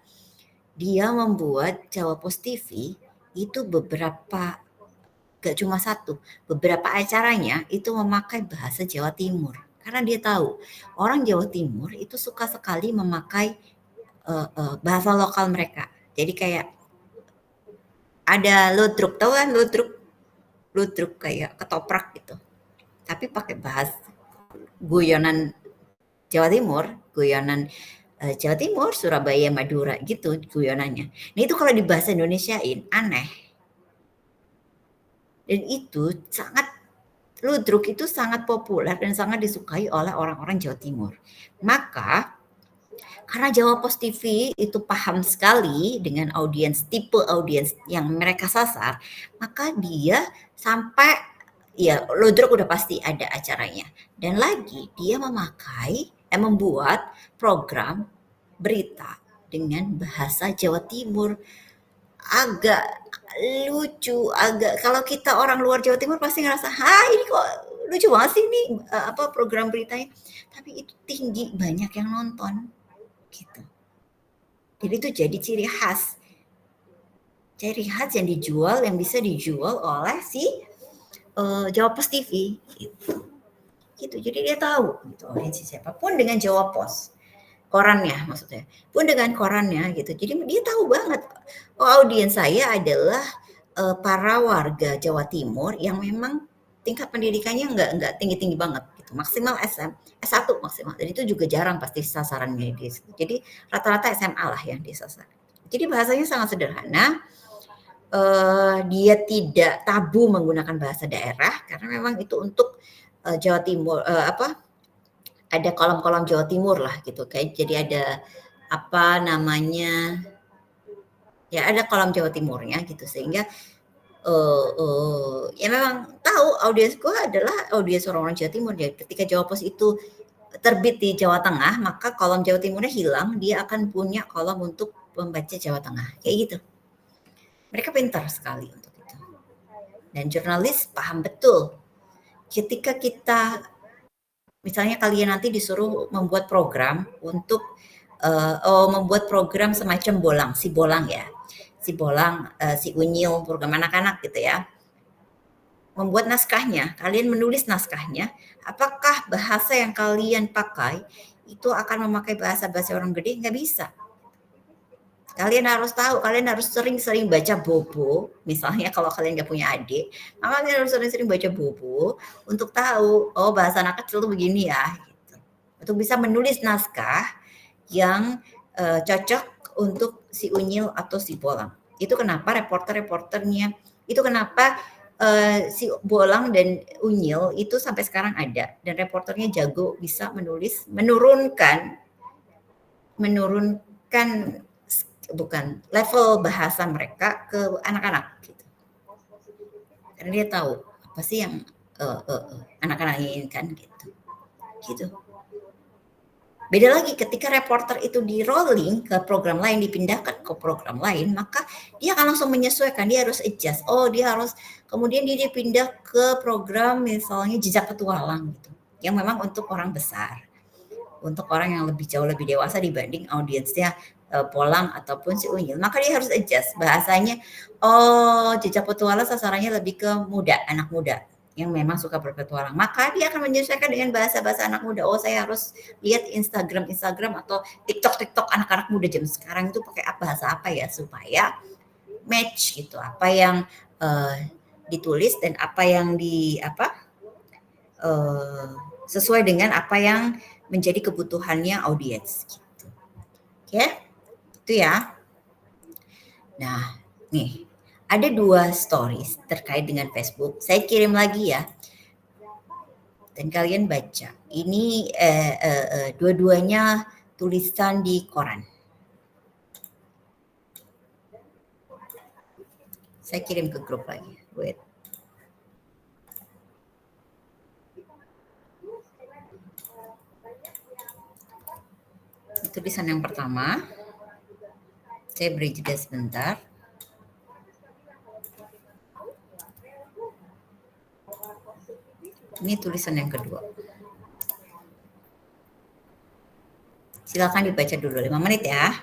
dia membuat Jawa Pos TV itu beberapa, gak cuma satu, beberapa acaranya itu memakai bahasa Jawa Timur. Karena dia tahu orang Jawa Timur itu suka sekali memakai bahasa lokal mereka. Jadi kayak ada ludruk, tahu kan ludruk kayak ketoprak gitu. Tapi pakai bahasa guyonan Jawa Timur, guyonan Jawa Timur, Surabaya, Madura gitu guyonannya. Nah itu kalau di bahasa Indonesiain aneh. Dan itu ludruk itu sangat populer dan sangat disukai oleh orang-orang Jawa Timur. Maka karena Jawa Pos TV itu paham sekali dengan tipe audiens yang mereka sasar, maka dia sampai ya ludruk udah pasti ada acaranya. Dan lagi dia membuat program berita dengan bahasa Jawa Timur. Agak lucu, kalau kita orang luar Jawa Timur pasti ngerasa, ini kok lucu banget sih ini program beritanya. Tapi itu tinggi, banyak yang nonton gitu. Jadi itu jadi ciri khas yang dijual, yang bisa dijual oleh si Jawa Pos TV gitu. Jadi dia tahu gitu audiens siapapun dengan Jawa Pos korannya, maksudnya pun dengan korannya gitu. Jadi dia tahu banget audiens saya adalah para warga Jawa Timur yang memang tingkat pendidikannya nggak tinggi-tinggi banget gitu, maksimal S1 maksimal, dan itu juga jarang pasti sasarannya dia. Jadi rata-rata SMA lah yang disasar. Jadi bahasanya sangat sederhana. Dia tidak tabu menggunakan bahasa daerah karena memang itu untuk Jawa Timur, ada kolom-kolom Jawa Timur lah gitu, kayak jadi ada ada kolom Jawa Timurnya gitu, sehingga ya memang tahu audiens gue adalah audiens orang-orang Jawa Timur. Jadi ketika Jawa Pos itu terbit di Jawa Tengah, maka kolom Jawa Timurnya hilang, dia akan punya kolom untuk membaca Jawa Tengah, kayak gitu. Mereka pintar sekali untuk itu. Dan jurnalis paham betul. Ketika kita, misalnya kalian nanti disuruh membuat program untuk membuat program semacam bolang, si Unyil, program anak-anak gitu ya. Membuat naskahnya, kalian menulis naskahnya, apakah bahasa yang kalian pakai itu akan memakai bahasa-bahasa orang gede, nggak bisa. Kalian harus tahu, kalian harus sering-sering baca Bobo. Misalnya kalau kalian nggak punya adik, maka kalian harus sering-sering baca Bobo untuk tahu, oh bahasa anak kecil tuh begini ya. Gitu. Untuk bisa menulis naskah yang cocok untuk si Unyil atau si Bolang. Itu kenapa reporter-reporternya, itu kenapa si Bolang dan Unyil itu sampai sekarang ada. Dan reporternya jago, bisa menulis, menurunkan bukan level bahasa mereka ke anak-anak gitu. Karena dia tahu apa sih yang anak-anak inginkan gitu. Beda lagi ketika reporter itu di rolling ke program lain, dipindahkan ke program lain, maka dia akan langsung menyesuaikan, dia harus adjust. Oh, dia harus kemudian dia dipindah ke program misalnya Jejak Petualang gitu, yang memang untuk orang besar, untuk orang yang jauh lebih dewasa dibanding audiensnya Bolang ataupun si Unyil, maka dia harus adjust bahasanya. Oh, Jejak Petualang sasarannya lebih ke muda, anak muda yang memang suka berpetualang, maka dia akan menyesuaikan dengan bahasa-bahasa anak muda. Oh, saya harus lihat Instagram atau TikTok anak-anak muda jam sekarang itu pakai bahasa apa ya supaya match gitu, apa yang ditulis dan apa yang sesuai dengan apa yang menjadi kebutuhannya audiens gitu. Oke? Itu ya. Nah, nih ada 2 stories terkait dengan Facebook. Saya kirim lagi ya. Dan kalian baca. Ini dua-duanya tulisan di koran. Saya kirim ke grup lagi. Wait. Tulisan yang pertama. Saya beri jeda sebentar. Ini tulisan yang kedua. Silakan dibaca dulu 5 menit ya.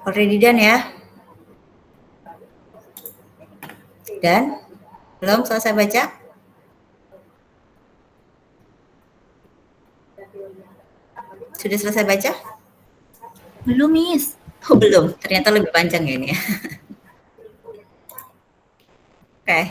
Already done ya? Dan belum selesai baca? Sudah selesai baca? Belum, Miss. Oh, belum. Ternyata lebih panjang ya ini ya. Oke.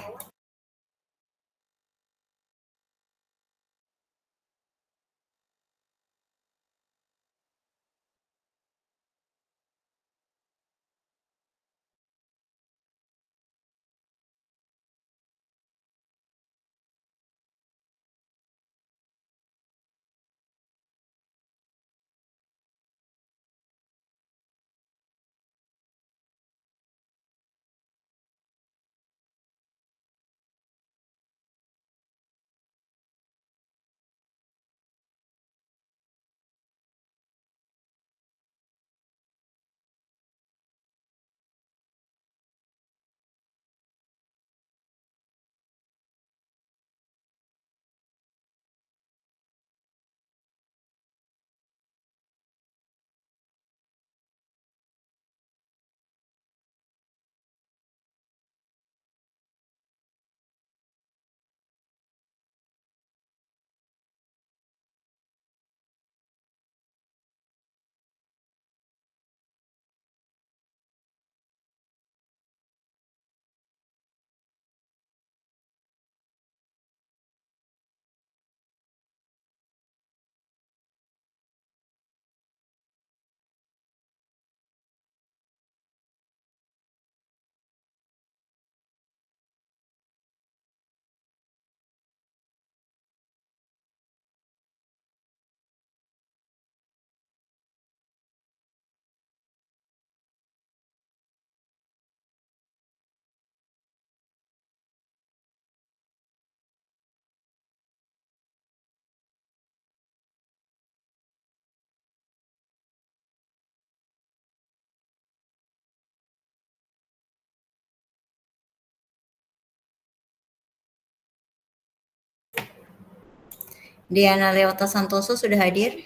Diana Leota Santoso sudah hadir?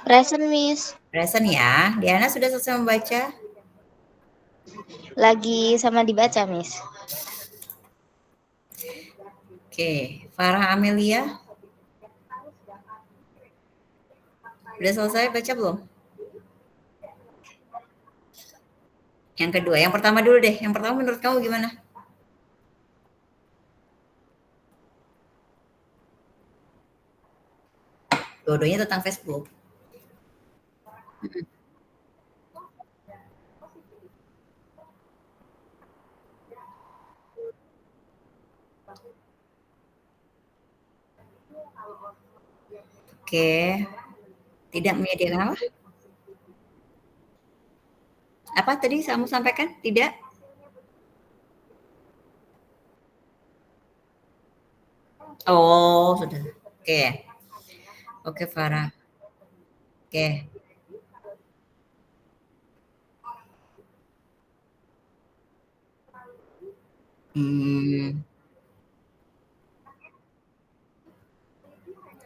Present, Miss. Present ya. Diana sudah selesai membaca? Lagi sama dibaca, Miss. Oke. Farah Amelia? Udah selesai baca belum? Yang kedua. Yang pertama dulu deh. Yang pertama menurut kamu gimana? Dua-duanya tentang Facebook. Oke. Tidak menyediakan apa? Apa tadi kamu sampaikan? Tidak? Oh, sudah. Oke. Oke, Farah. Oke.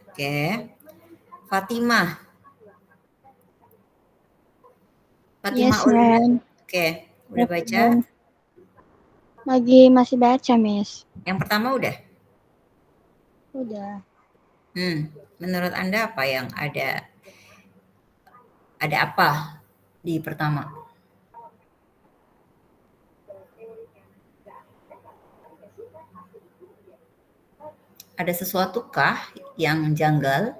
Oke. Fatimah. Fatimah Yes, Uli. ma'am. Oke, udah baca? Lagi masih baca, Miss. Yang pertama udah? Udah. Menurut Anda apa yang ada? Ada apa di pertama? Ada sesuatukah yang janggal?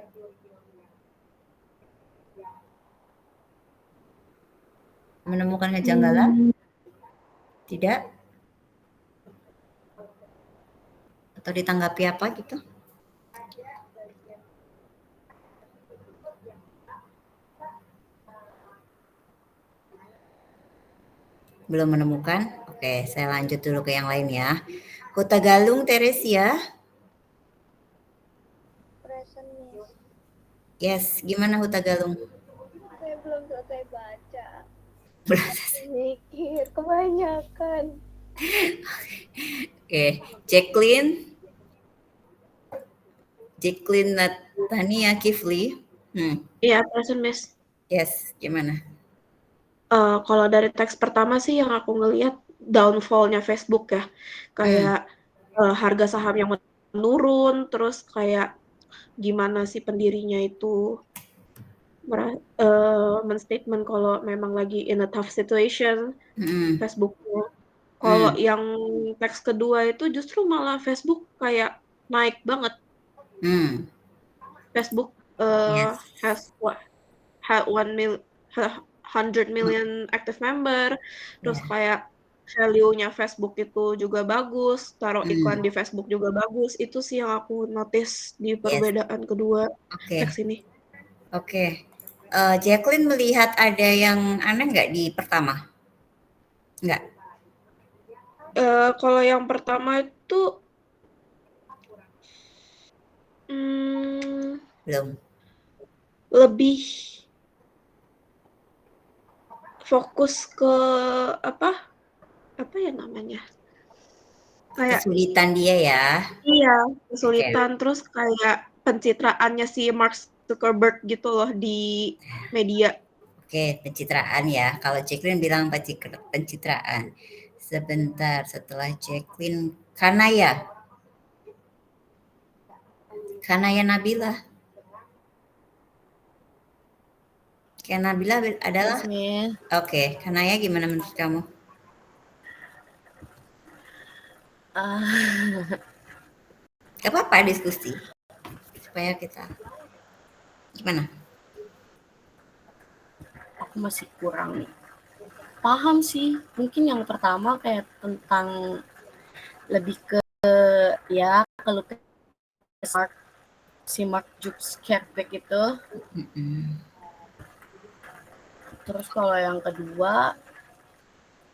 Menemukan kejanggalan? Tidak? Atau ditanggapi apa gitu? Belum menemukan? Oke, saya lanjut dulu ke yang lain ya. Kota Galung, Teresia. Present, Miss. Yes, gimana Huta Galung? Saya belum selesai baca. Belum selesai. Mikir kebanyakan. Oke, Jacqueline Natania Kifli. Iya, present, Miss. Yes, gimana? Kalau dari teks pertama sih yang aku ngelihat downfall-nya Facebook ya. Kayak harga saham yang menurun, terus kayak gimana si pendirinya itu men-statement kalau memang lagi in a tough situation Facebooknya. Kalau yang teks kedua itu justru malah Facebook kayak naik banget. Facebook has 100 million active member, terus kayak value-nya Facebook itu juga bagus, taruh iklan di Facebook juga bagus. Itu sih yang aku notice di perbedaan kedua teks ini. Oke. Jacqueline melihat ada yang aneh nggak di pertama? Nggak? Kalau yang pertama itu belum. Lebih fokus ke apa ya namanya? Kayak Kesulitan dia ya. Iya, kesulitan. Terus kayak pencitraannya si Mark Zuckerberg gitu loh di media. Oke, pencitraan ya. Kalau Jacqueline bilang pencitraan. Sebentar, setelah Jacqueline, Kanaya Nabila. Nabila adalah Oke, Kanaya gimana menurut kamu? Gak apa-apa diskusi supaya kita gimana? Aku masih kurang paham sih. Mungkin yang pertama kayak tentang lebih ke ya kalau si Mark Zuckerberg itu. Terus kalau yang kedua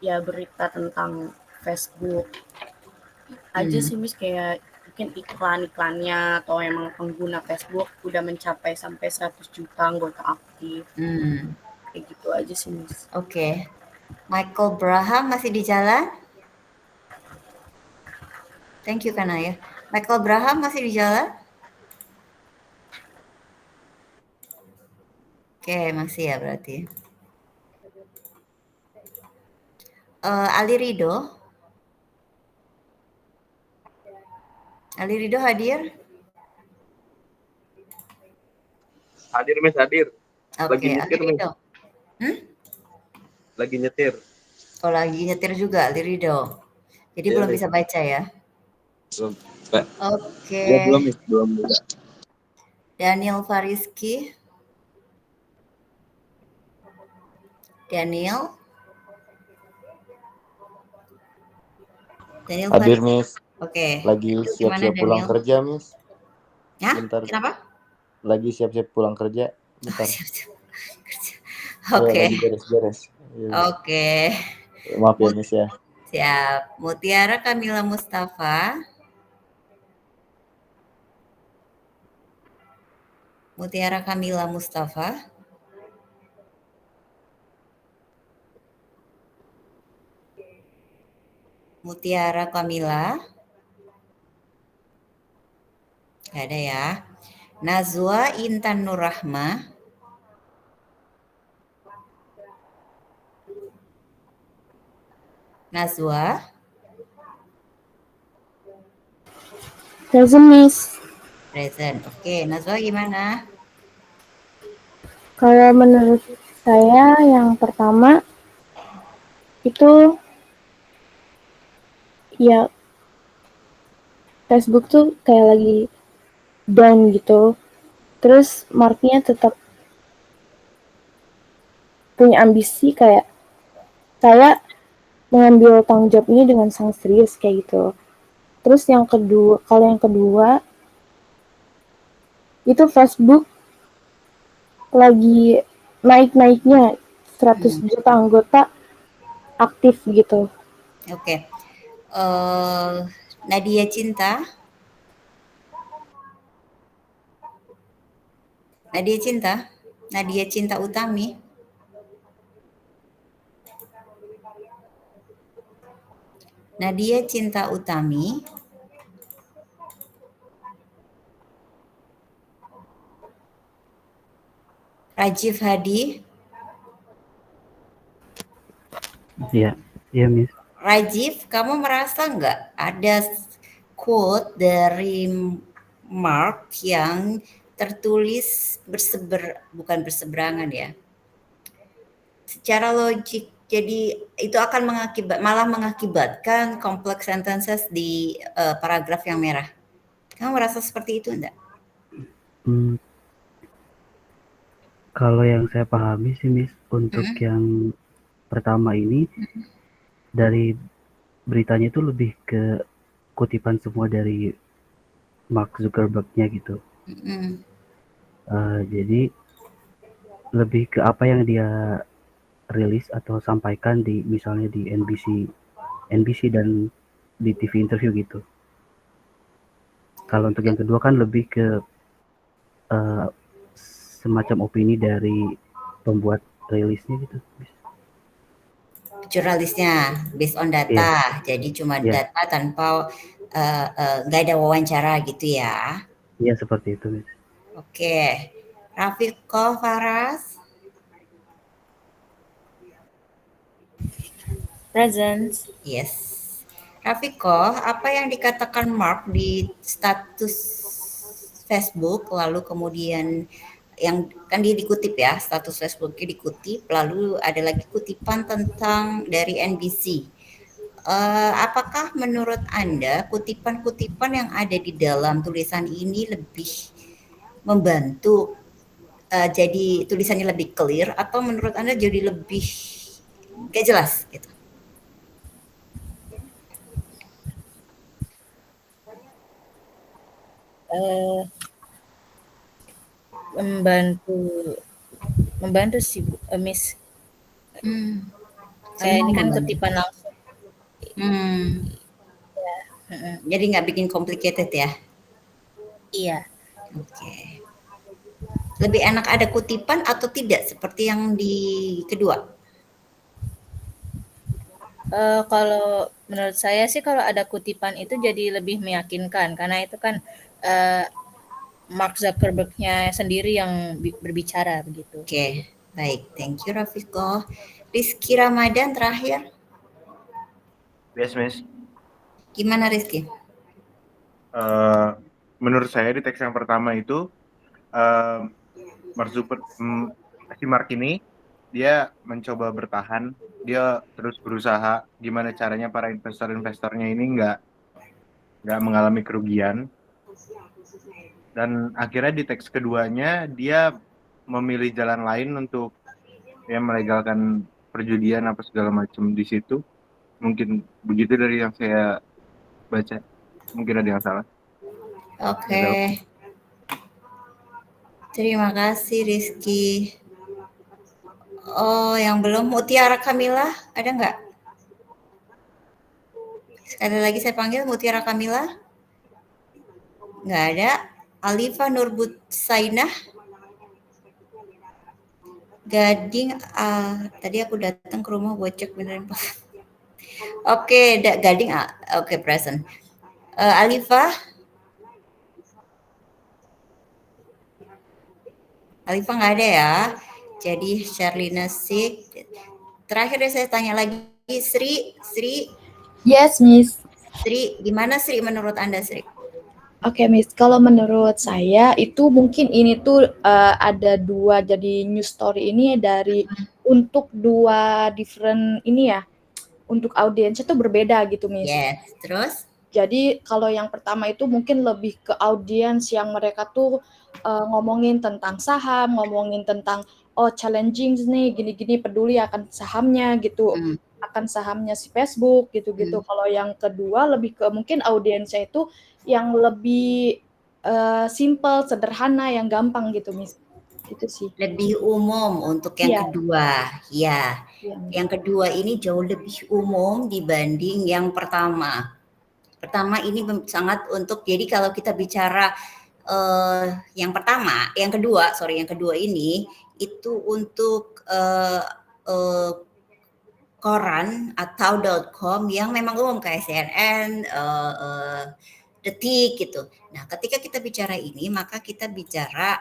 ya berita tentang Facebook aja sih Miss, kayak mungkin iklan-iklannya atau emang pengguna Facebook udah mencapai sampai 100 juta anggota aktif. Kayak gitu aja sih Miss. Oke. Michael Braham masih di jalan? Thank you Kanaya. Michael Braham masih di jalan? Oke, masih ya berarti. Ali Rido hadir? Hadir Miss, hadir. Lagi nyetir Miss. Lagi nyetir. Oh, lagi nyetir juga Ali Rido. Jadi belum bisa baca ya? Belum, Pak. Oke. Ya, belum Miss, belum juga. Daniel Fariski. Daniel hadir Miss. Oke. Lagi siap-siap pulang kerja Miss. Ya? Bentar. Kenapa? Lagi siap-siap pulang kerja. Bentar. Siap-siap kerja. Oke. Oke. Lagi beres-beres. Oke. Maaf ya Miss ya. Siap. Mutiara Kamila Mustafa. Mutiara Kamila Mustafa. Mutiara Kamila. Gak ada ya. Nazwa Intan Nurrahma. Nazwa. Present Miss. Present. Oke, Nazwa gimana? Kalau menurut saya yang pertama itu ya Facebook tuh kayak lagi down gitu. Terus Marknya tetap punya ambisi kayak saya mengambil tanggung jawab ini dengan sangat serius kayak gitu. Terus yang kedua, kalau yang kedua itu Facebook lagi naik-naiknya 100 juta anggota aktif gitu. Oke. Nadia Cinta. Nadia Cinta Utami. Nadia Cinta Utami. Rajiv Hadi. Iya, iya Miss. Rajiv, kamu merasa nggak ada quote dari Mark yang tertulis bukan berseberangan ya, secara logik, jadi itu akan malah mengakibatkan complex sentences di paragraf yang merah. Kamu merasa seperti itu enggak? Kalau yang saya pahami sih Miss, untuk yang pertama ini dari beritanya itu lebih ke kutipan semua dari Mark Zuckerberg-nya gitu. Jadi lebih ke apa yang dia rilis atau sampaikan di misalnya di NBC dan di TV interview gitu. Kalau untuk yang kedua kan lebih ke semacam opini dari pembuat rilisnya gitu. Jurnalisnya based on data, jadi cuma data tanpa nggak ada wawancara gitu ya? Iya seperti itu, Miss. Oke, Rafiqah Faras. Present. Yes. Rafiqah, apa yang dikatakan Mark di status Facebook, lalu kemudian yang kan dia dikutip ya, status Facebooknya dikutip, lalu ada lagi kutipan tentang dari NBC. Apakah menurut Anda kutipan-kutipan yang ada di dalam tulisan ini lebih membantu jadi tulisannya lebih clear, atau menurut Anda jadi lebih gak jelas gitu? Membantu sih Miss. Kayak ini kan kutipan langsung. Jadi nggak bikin complicated ya? Iya. Oke. Lebih enak ada kutipan atau tidak seperti yang di kedua? Kalau menurut saya sih kalau ada kutipan itu jadi lebih meyakinkan, karena itu kan Mark Zuckerberg-nya sendiri yang berbicara begitu. Oke, baik. Thank you Rafiqah. Rizky Ramadan terakhir. Yes, Miss. Gimana Rizky? Menurut saya di teks yang pertama itu si Mark ini dia mencoba bertahan, dia terus berusaha gimana caranya para investor-investornya ini nggak mengalami kerugian. Dan akhirnya di teks keduanya dia memilih jalan lain untuk ya melegalkan perjudian apa segala macam di situ. Mungkin begitu dari yang saya baca. Mungkin ada yang salah. Oke. Terima kasih Rizky. Oh, yang belum, Mutiara Kamila, ada nggak? Sekali lagi saya panggil Mutiara Kamila. Nggak ada. Alifa Nurbutsainah. Gading, tadi aku datang ke rumah buat cek beneran Pak. Oke, Gading, oke, present. Alifa nggak ada ya. Jadi Sherlina Sik. Terakhir saya tanya lagi, Sri. Yes, Miss. Sri, gimana Sri menurut Anda, Sri? Oke, Miss. Kalau menurut saya itu mungkin ini tuh ada dua, jadi news story ini dari untuk dua different ini ya, untuk audiensnya tuh berbeda gitu, Miss. Yes, terus? Jadi kalau yang pertama itu mungkin lebih ke audiens yang mereka tuh ngomongin tentang saham, ngomongin tentang challenging nih, gini-gini, peduli akan sahamnya gitu, akan sahamnya si Facebook gitu-gitu. Kalau yang kedua lebih ke mungkin audiensnya itu yang lebih simple, sederhana, yang gampang gitu, Miss. Gitu sih. Lebih umum untuk yang kedua, ya. Yang kedua ini jauh lebih umum dibanding yang pertama. Pertama ini sangat untuk, jadi kalau kita bicara yang kedua ini itu untuk koran atau .com yang memang umum kayak CNN, Detik gitu. Nah, ketika kita bicara ini, maka kita bicara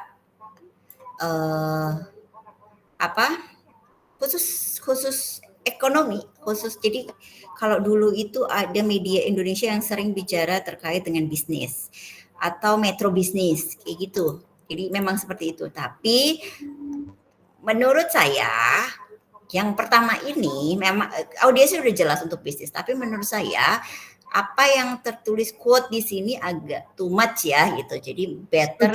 khusus ekonomi khusus. Jadi kalau dulu itu ada media Indonesia yang sering bicara terkait dengan bisnis atau metro bisnis kayak gitu. Jadi memang seperti itu. Tapi menurut saya yang pertama ini memang audiensnya udah jelas untuk bisnis, tapi menurut saya apa yang tertulis quote di sini agak too much ya gitu. Jadi better.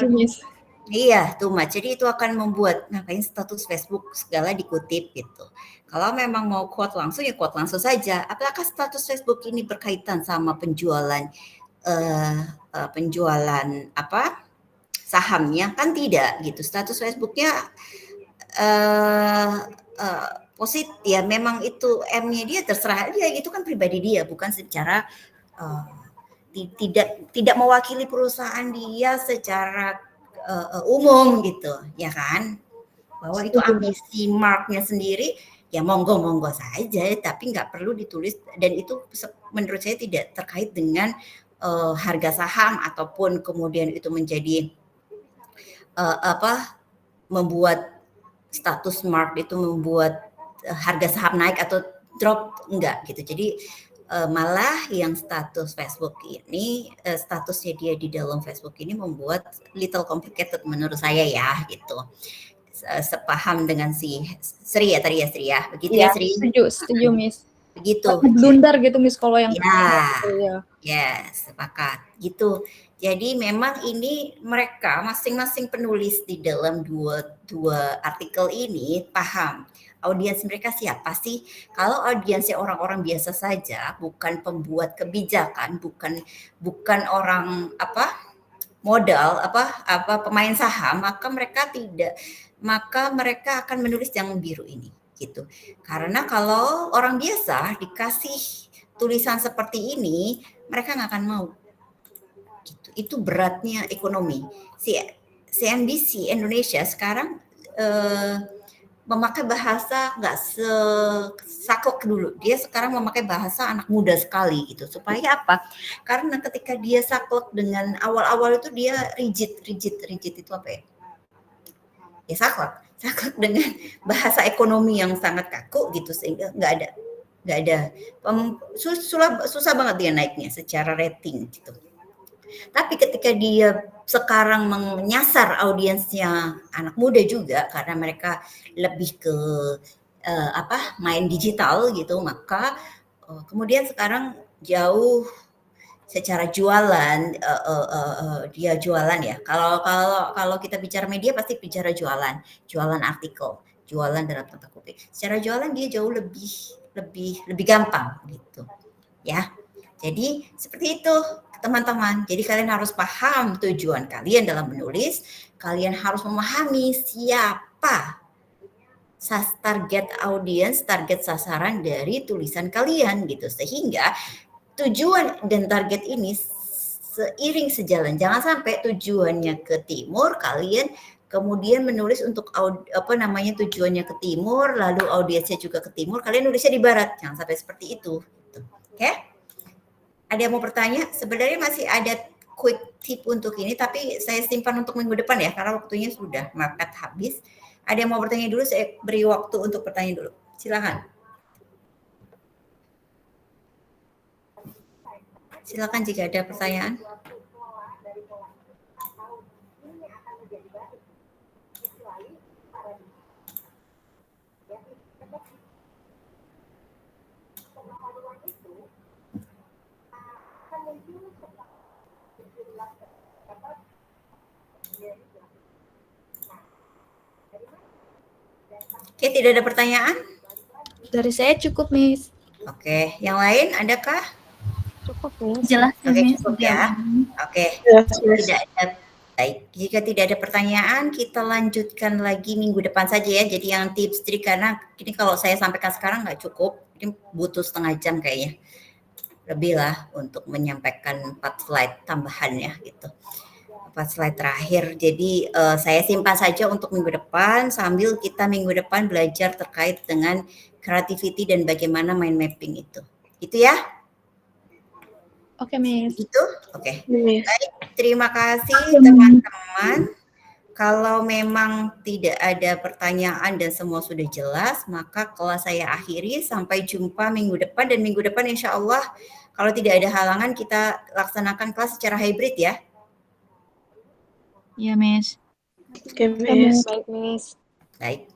Iya, too much. Jadi itu akan membuat ngapain status Facebook segala dikutip gitu. Kalau memang mau quote langsung ya quote langsung saja. Apakah status Facebook ini berkaitan sama penjualan sahamnya? Kan tidak gitu. Status Facebooknya positif ya, memang itu M-nya dia terserah dia, itu kan pribadi dia, bukan secara tidak mewakili perusahaan dia secara umum gitu ya kan, bahwa itu ambisi Mark-nya sendiri ya monggo saja, tapi nggak perlu ditulis, dan itu menurut saya tidak terkait dengan harga saham ataupun kemudian itu menjadi membuat status Mark itu membuat harga saham naik atau drop, enggak gitu. Jadi malah yang status Facebook ini, statusnya dia di dalam Facebook ini membuat little complicated menurut saya ya gitu. Sepaham dengan si Sri ya tadi ya, Sri ya, begitu ya Sri? Setuju Miss. Begitu. Blunder gitu Miss kalau yang sepakat gitu. Jadi memang ini mereka masing-masing penulis di dalam dua artikel ini paham audiens mereka siapa sih. Kalau audiensnya orang-orang biasa saja, bukan pembuat kebijakan, bukan orang modal pemain saham, maka mereka akan menulis yang biru ini gitu. Karena kalau orang biasa dikasih tulisan seperti ini, mereka nggak akan mau. Gitu. Itu beratnya ekonomi. CNBC Indonesia sekarang memakai bahasa nggak saklek dulu. Dia sekarang memakai bahasa anak muda sekali gitu. Supaya apa? Karena ketika dia saklek dengan awal-awal itu dia rigid itu apa ya? Ya saklek dengan bahasa ekonomi yang sangat kaku gitu, sehingga nggak ada susah banget dia naiknya secara rating gitu. Tapi ketika dia sekarang menyasar audiensnya anak muda juga, karena mereka lebih ke main digital gitu, maka kemudian sekarang jauh secara jualan, dia jualan ya. Kalau kita bicara media pasti bicara jualan artikel, jualan dalam tanda kutip. Secara jualan dia jauh lebih gampang gitu ya. Jadi seperti itu teman-teman. Jadi kalian harus paham tujuan kalian dalam menulis. Kalian harus memahami siapa target audiens, target sasaran dari tulisan kalian gitu. Sehingga tujuan dan target ini seiring sejalan. Jangan sampai tujuannya ke timur, kalian kemudian menulis untuk tujuannya ke timur, lalu audiensnya juga ke timur, kalian nulisnya di barat. Jangan sampai seperti itu. Oke? Ada yang mau bertanya? Sebenarnya masih ada quick tip untuk ini, tapi saya simpan untuk minggu depan ya, karena waktunya sudah mepet habis. Ada yang mau bertanya dulu? Saya beri waktu untuk bertanya dulu. Silakan. Silakan jika ada pertanyaan. Oke, tidak ada pertanyaan? Dari saya cukup, Miss. Oke, yang lain adakah? Cukup, Miss. Jelas, Oke, Miss. cukup ya. Oke, baik. Jika tidak ada pertanyaan, kita lanjutkan lagi minggu depan saja ya. Jadi yang tips trik, karena ini kalau saya sampaikan sekarang nggak cukup, ini butuh setengah jam kayaknya. Lebih lah untuk menyampaikan 4 slide tambahannya gitu. 4 slide terakhir. Jadi saya simpan saja untuk minggu depan, sambil kita minggu depan belajar terkait dengan creativity dan bagaimana mind mapping itu. Itu ya? Oke, Miss. Itu? Oke. Baik, terima kasih teman-teman. Kalau memang tidak ada pertanyaan dan semua sudah jelas, maka kelas saya akhiri. Sampai jumpa minggu depan, dan minggu depan insya Allah kalau tidak ada halangan kita laksanakan kelas secara hybrid ya. Iya, Miss. Oke, Miss. Baik, Miss. Baik.